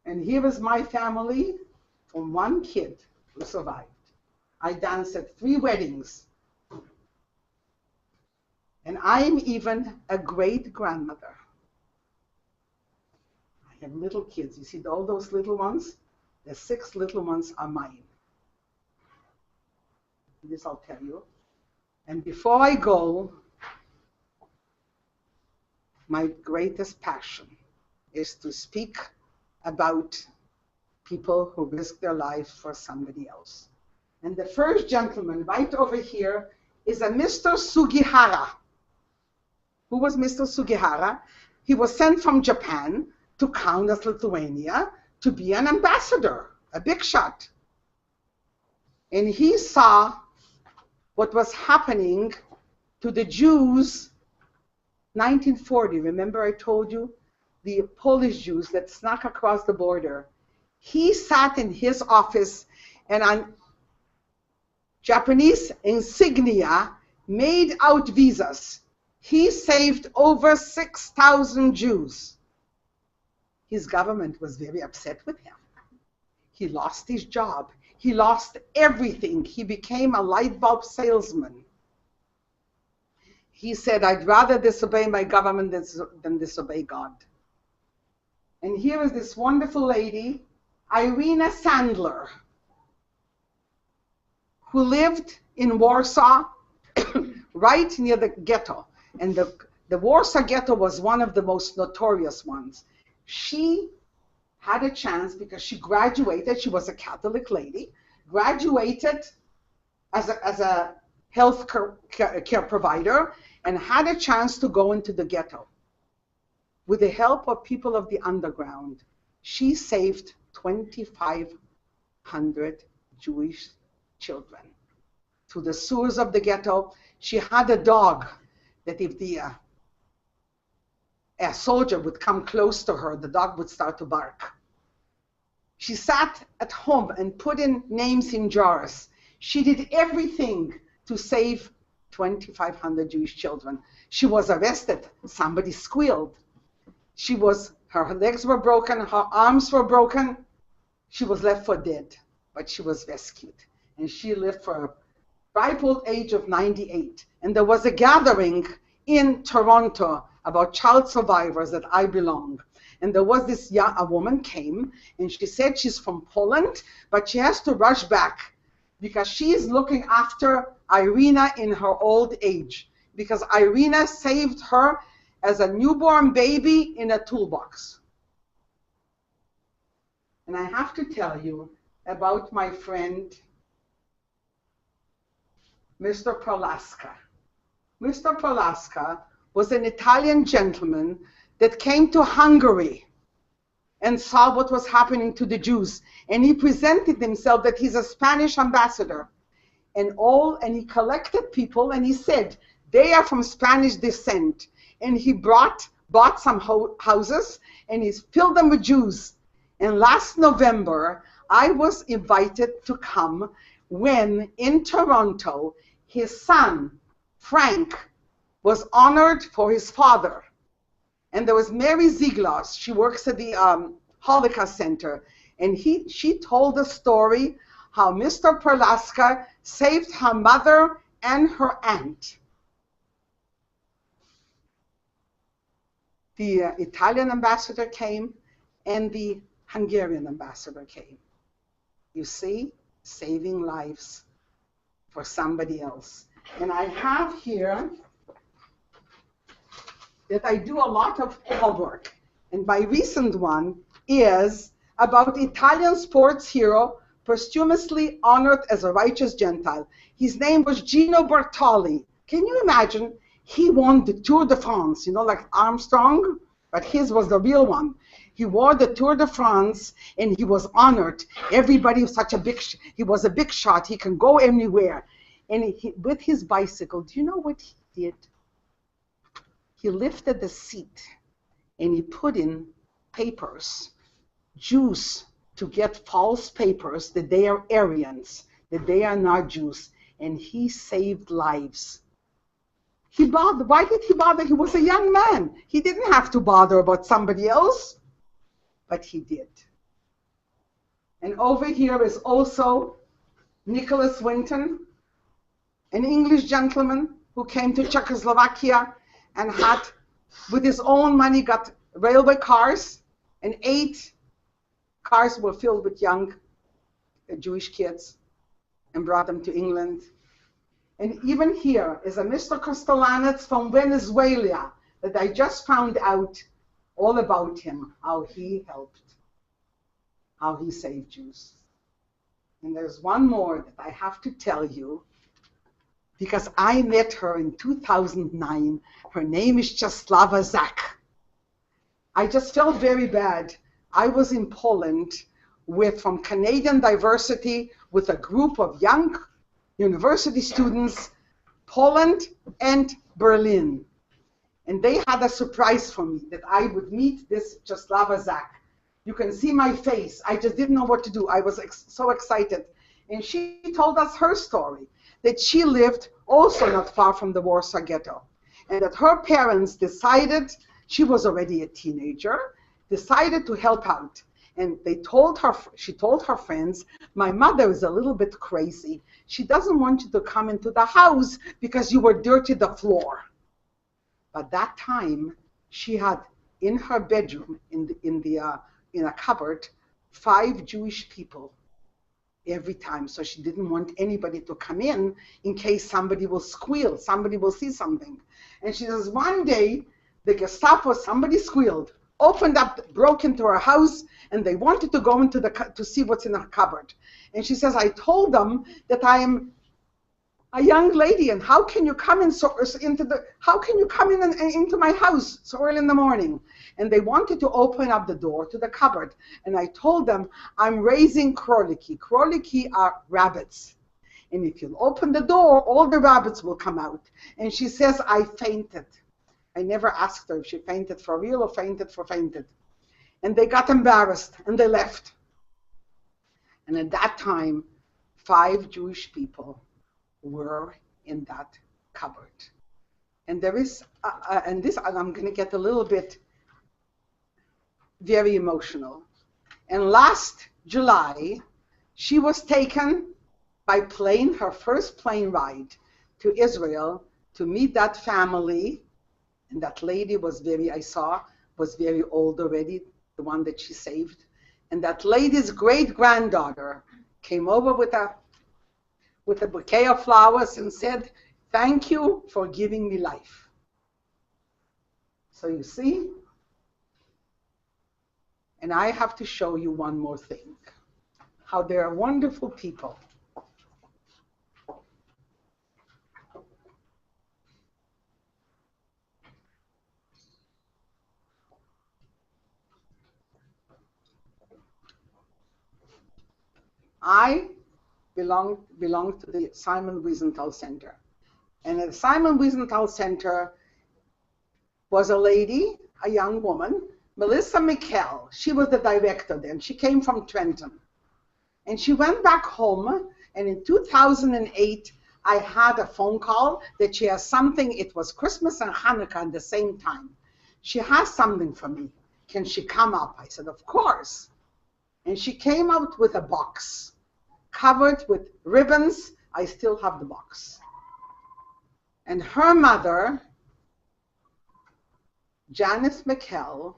And here is my family from one kid who survived. I danced at 3 weddings. And I'm even a great-grandmother. I have little kids. You see all those little ones? The 6 little ones are mine. This I'll tell you. And before I go, my greatest passion is to speak about people who risk their lives for somebody else. And the first gentleman right over here is a Mr. Sugihara. Who was Mr. Sugihara? He was sent from Japan to Kaunas, Lithuania, to be an ambassador, a big shot. And he saw what was happening to the Jews 1940. Remember I told you? The Polish Jews that snuck across the border. He sat in his office and on Japanese insignia made out visas. He saved over 6,000 Jews. His government was very upset with him. He lost his job. He lost everything. He became a light bulb salesman. He said, I'd rather disobey my government than disobey God. And here is this wonderful lady, Irina Sandler, who lived in Warsaw, right near the ghetto. And the Warsaw Ghetto was one of the most notorious ones. She had a chance because she graduated. She was a Catholic lady, graduated as a health care provider, and had a chance to go into the ghetto. With the help of people of the underground, she saved 2,500 Jewish children. Through the sewers of the ghetto, she had a dog that if a soldier would come close to her, the dog would start to bark. She sat at home and put in names in jars. She did everything to save 2,500 Jewish children. She was arrested. Somebody squealed. Her legs were broken, her arms were broken. She was left for dead, but she was rescued. And she lived for a ripe old age of 98. And there was a gathering in Toronto about child survivors that I belong. And there was a woman came, and she said she's from Poland, but she has to rush back because she is looking after Irina in her old age, because Irina saved her as a newborn baby in a toolbox. And I have to tell you about my friend, Mr. Pralaska. Mr. Pralaska was an Italian gentleman that came to Hungary and saw what was happening to the Jews. And he presented himself that he's a Spanish ambassador. And he collected people and he said, they are from Spanish descent. And he bought some houses and he's filled them with Jews. And last November, I was invited to come when in Toronto, his son, Frank, was honored for his father. And there was Mary Ziegler. She works at the Holocaust Center. And she told the story how Mr. Pralaska saved her mother and her aunt. The Italian ambassador came. and the Hungarian ambassador came. You see, saving lives for somebody else. And I have here that I do a lot of homework. And my recent one is about Italian sports hero posthumously honored as a righteous Gentile. His name was Gino Bartoli. Can you imagine? He won the Tour de France, you know, like Armstrong, but his was the real one. He wore the Tour de France and he was honored. Everybody was such a he was a big shot. He can go anywhere. And with his bicycle, do you know what he did? He lifted the seat and he put in papers, Jews, to get false papers that they are Aryans, that they are not Jews, and he saved lives. He bothered. Why did he bother? He was a young man. He didn't have to bother about somebody else, but he did. And over here is also Nicholas Winton, an English gentleman who came to Czechoslovakia and had, with his own money, got railway cars, and 8 cars were filled with young Jewish kids and brought them to England. And even here is a Mr. Castellanets from Venezuela that I just found out all about him, how he helped, how he saved Jews. And there's one more that I have to tell you, because I met her in 2009. Her name is Czeslava Zak. I just felt very bad. I was in Poland from Canadian Diversity with a group of young university students, Poland and Berlin. And they had a surprise for me that I would meet this Czeslava Zak. You can see my face. I just didn't know what to do. I was so excited. And she told us her story, that she lived also not far from the Warsaw Ghetto. And that her parents decided, she was already a teenager, decided to help out. And she told her friends, my mother is a little bit crazy. She doesn't want you to come into the house because you were dirty the floor. But that time, she had in her bedroom, in a cupboard, 5 Jewish people every time. So she didn't want anybody to come in case somebody will squeal, somebody will see something. And she says, one day, the Gestapo, somebody squealed, opened up, broke into her house, and they wanted to go to see what's in her cupboard. And she says, I told them that I am a young lady, and how can you come in into my house so early in the morning? And they wanted to open up the door to the cupboard. And I told them, I'm raising kroliki. Kroliki are rabbits. And if you open the door, all the rabbits will come out. And she says, I fainted. I never asked her if she fainted for real or fainted. And they got embarrassed and they left. And at that time, 5 Jewish people were in that cupboard. And there is, and I'm going to get a little bit very emotional. And last July, she was taken by plane, her first plane ride to Israel to meet that family. And that lady was very old already, the one that she saved. And that lady's great-granddaughter came over with a bouquet of flowers and said, thank you for giving me life. So you see, and I have to show you one more thing, how there are wonderful people. I belong to the Simon Wiesenthal Center. And at the Simon Wiesenthal Center was a lady, a young woman, Melissa Mikkel. She was the director then. She came from Trenton. And she went back home, and in 2008, I had a phone call that she has something. It was Christmas and Hanukkah at the same time. She has something for me. Can she come up? I said, of course. And she came out with a box covered with ribbons. I still have the box. And her mother, Janice McKell,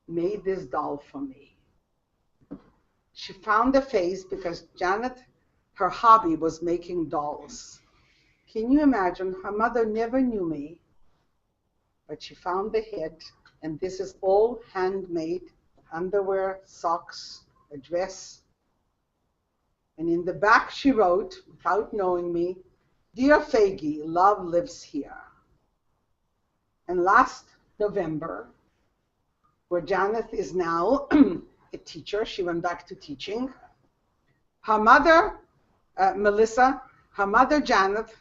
made this doll for me. She found the face because Janet, her hobby was making dolls. Can you imagine? Her mother never knew me, but she found the head, and this is all handmade, underwear, socks, a dress. And in the back she wrote, without knowing me, "Dear Faggy, love lives here." And last November, where Janet is now a teacher, she went back to teaching. Her mother, Melissa, her mother, Janet,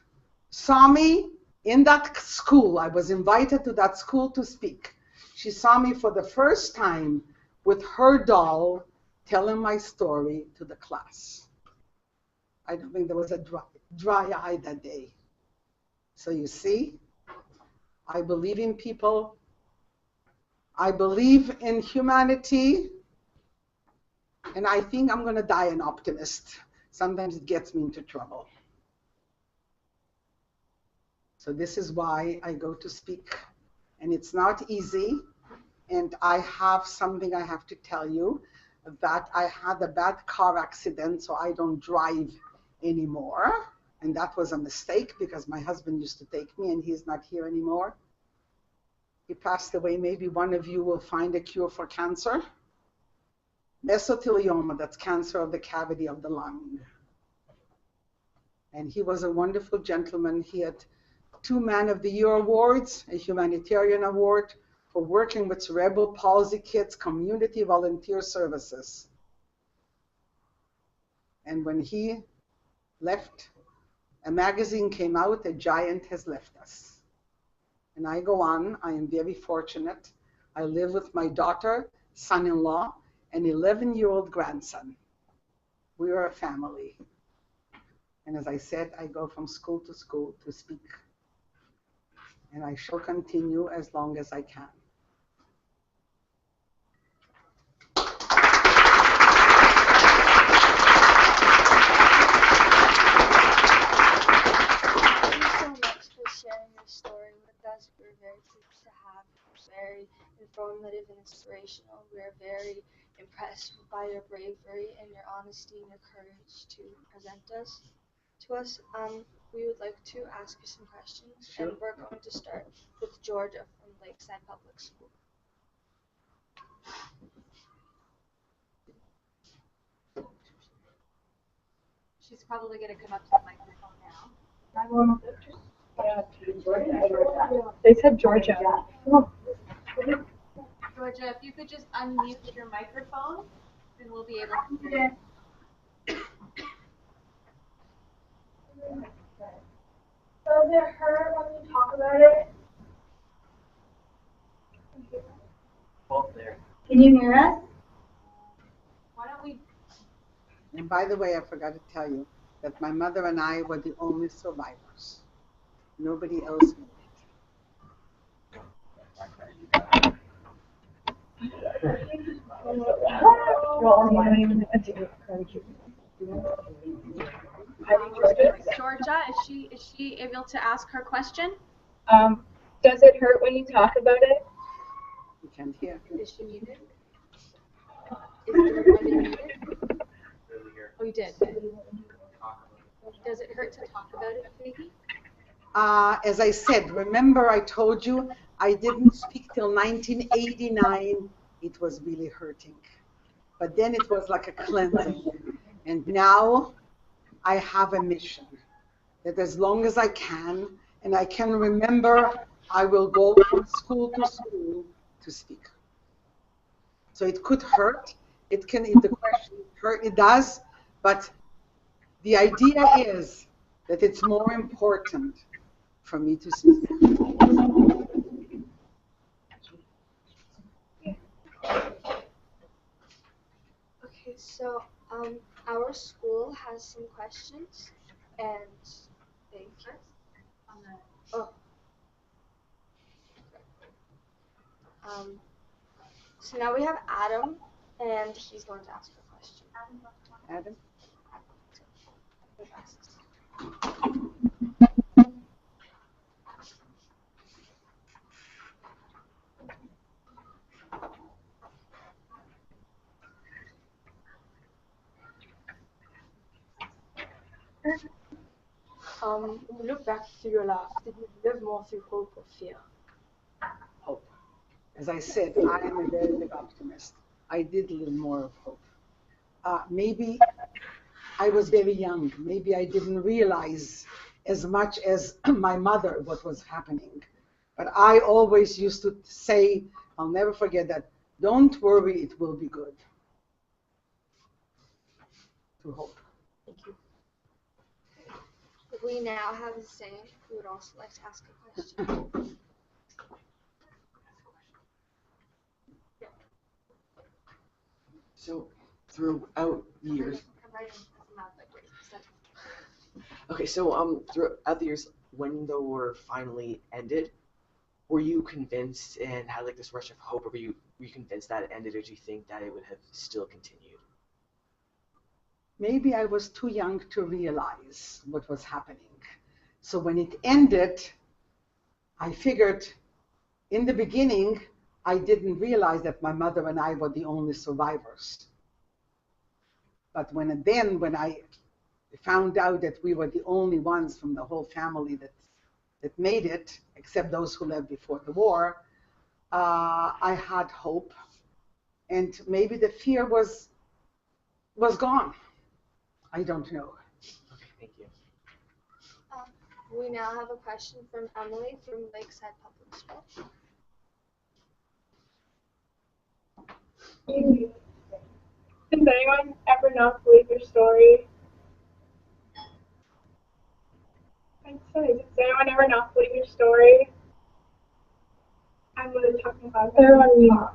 saw me in that school. I was invited to that school to speak. She saw me for the first time with her doll telling my story to the class. I don't think there was a dry eye that day. So you see, I believe in people. I believe in humanity. And I think I'm going to die an optimist. Sometimes it gets me into trouble. So this is why I go to speak. And it's not easy. And I have something I have to tell you, that I had a bad car accident, so I don't drive anymore. And that was a mistake because my husband used to take me and he's not here anymore. He passed away. Maybe one of you will find a cure for cancer. Mesothelioma, that's cancer of the cavity of the lung. And he was a wonderful gentleman. He had 2 Man of the Year awards, a humanitarian award for working with cerebral palsy kids, community volunteer services. And when he left, a magazine came out, "A Giant Has Left Us." And I go on. I am very fortunate. I live with my daughter, son-in-law, an 11-year-old grandson. We are a family. And as I said, I go from school to speak. And I shall continue as long as I can. Thank you so much for sharing your story with us. We're very pleased to have you. It's very informative and inspirational. We're very impressed by your bravery and your honesty and your courage to present us to us. We would like to ask you some questions, Sure. and we're going to start with Georgia from Lakeside Public School. She's probably going to come up to the microphone now. They said Georgia. Georgia, if you could just unmute your microphone, then we'll be able to hear you. Does it hurt when you talk about it? Both there. Can you hear us? Why don't we? And by the way, I forgot to tell you that my mother and I were the only survivors. Nobody else made Georgia, is she able to ask her question? Does it hurt when you talk about it? You can't hear. Is she muted? Are they muted? Oh, you did. Does it hurt to talk about it, Peggy? As I said, remember I told you I didn't speak till 1989. It was really hurting. But then it was like a cleansing. And now I have a mission that as long as I can, and I can remember, I will go from school to speak. So it could hurt. It can, if the question hurt, it does. But the idea is that it's more important for me to speak. Okay, so our school has some questions, and thank you. Oh. So now we have Adam, and he's going to ask a question. Adam? When you look back through your life, did you live more through hope or fear? Hope. As I said, I am a very big optimist. I did live more of hope. Maybe I was very young. Maybe I didn't realize as much as my mother what was happening. But I always used to say, I'll never forget that, don't worry, it will be good. To hope. Thank you. We now have a saying. We would also like to ask a question. So throughout the years, okay, so throughout the years, when the war finally ended, were you convinced and had like this rush of hope, or were you convinced that it ended, or do you think that it would have still continued? Maybe I was too young to realize what was happening. So when it ended, I figured in the beginning, I didn't realize that my mother and I were the only survivors. But when I found out that we were the only ones from the whole family that made it, except those who left before the war, I had hope. And maybe the fear was gone. I don't know. Okay, thank you. We now have a question from Emily from Lakeside Public School. Does anyone ever not believe your story? I'd say, does anyone ever not believe your story? I'm really talking about everyone.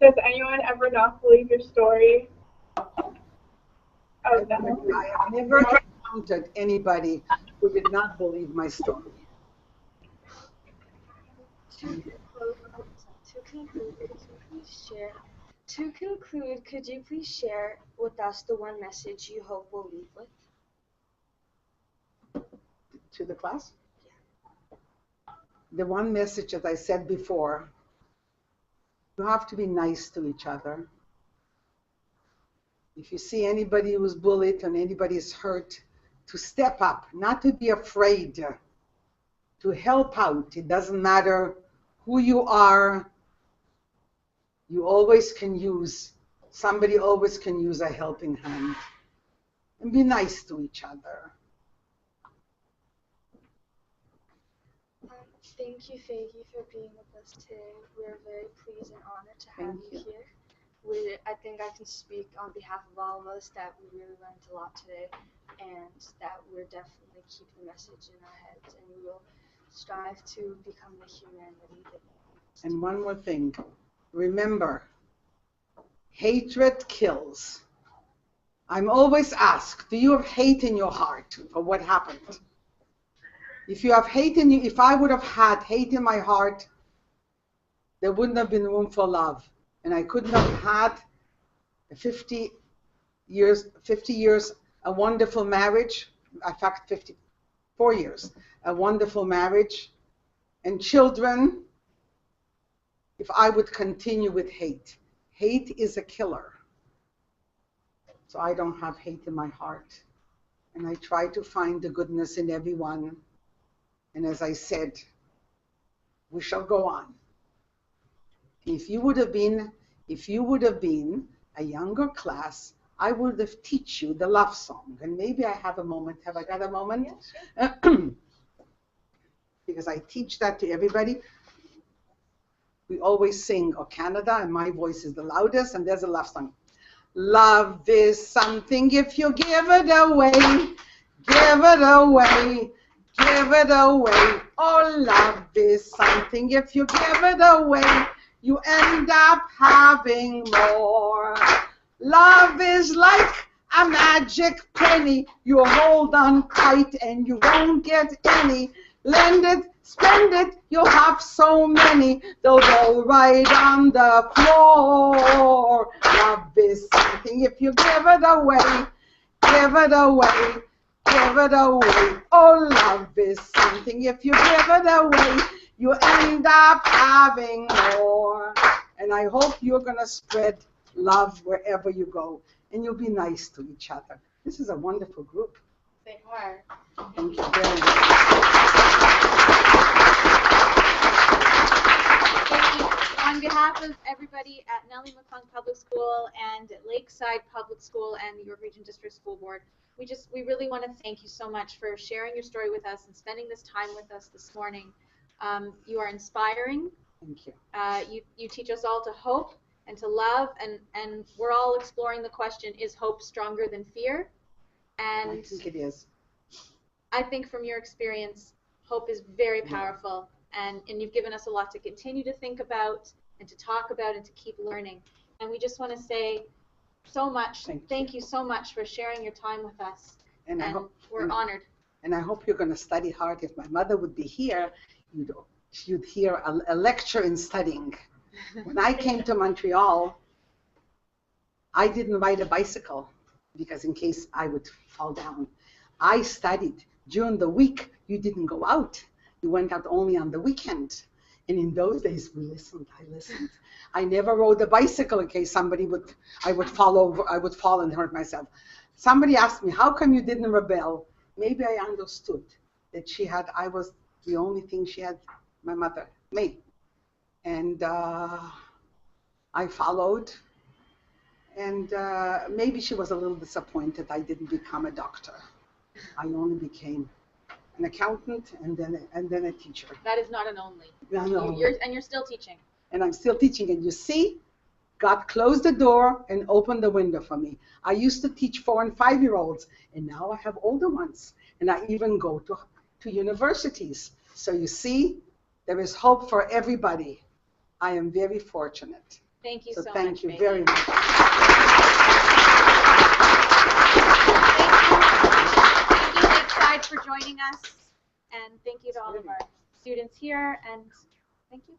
Does anyone ever not believe your story? Oh, no. I have never encountered anybody who did not believe my story. To conclude, could you please share with us the one message you hope we'll leave with? To the class? The one message, as I said before, you have to be nice to each other. If you see anybody who's bullied and anybody is hurt, to step up, not to be afraid, to help out. It doesn't matter who you are. You always can use, somebody always can use a helping hand. And be nice to each other. Thank you, Faggy, for being with us today. We're very pleased and honored to have you here. I think I can speak on behalf of all of us that we really learned a lot today, and that we're definitely keep the message in our heads, and we will strive to become the humanity that we And one more thing. Remember, hatred kills. I'm always asked, do you have hate in your heart for what happened? If you have hate in you, if I would have had hate in my heart, there wouldn't have been room for love. And I couldn't have had 50 years, a wonderful marriage. In fact, 54 years, a wonderful marriage, and children, if I would continue with hate. Hate is a killer. So I don't have hate in my heart. And I try to find the goodness in everyone. And as I said, we shall go on. If you would have been a younger class, I would have teach you the love song. And maybe I have a moment. Have I got a moment? Yes, sure. Because I teach that to everybody. We always sing "O Canada," and my voice is the loudest, and there's a love song. Love is something if you give it away, give it away, give it away. Oh, love is something if you give it away, you end up having more. Love is like a magic penny, you hold on tight and you won't get any. Lend it, spend it, you'll have so many, they'll go right on the floor. Love is something if you give it away, give it away, give it away. Oh, love is something if you give it away, you end up having more. And I hope you're going to spread love wherever you go. and you'll be nice to each other. This is a wonderful group. They are. Thank you very much. Thank you. On behalf of everybody at Nellie McClung Public School and at Lakeside Public School and the York Region District School Board, we really want to thank you so much for sharing your story with us and spending this time with us this morning. You are inspiring. Thank you. You teach us all to hope and to love, and we're all exploring the question, is hope stronger than fear? And I think it is. I think from your experience, hope is very powerful, and you've given us a lot to continue to think about and to talk about and to keep learning. And we just want to say so much, thank you so much for sharing your time with us. And we're honored. And I hope you're going to study hard. If my mother would be here, you'd hear a lecture in studying. When I came to Montreal, I didn't ride a bicycle because in case I would fall down. I studied. During the week, you didn't go out. You went out only on the weekend. And in those days, I listened. I never rode a bicycle in case I would fall and hurt myself. Somebody asked me, how come you didn't rebel? Maybe I understood that I was the only thing she had, my mother, me. And I followed. And maybe she was a little disappointed I didn't become a doctor. I only became an accountant and then a teacher. That is not an only. No. You're still teaching. And I'm still teaching. And you see, God closed the door and opened the window for me. I used to teach 4 and 5-year-olds, and now I have older ones. And I even go to universities. So you see, there is hope for everybody. I am very fortunate. Thank you so much. Thank you Megan. very much. Thank you, Lakeside, for joining us. And thank you to all of our students here. And thank you.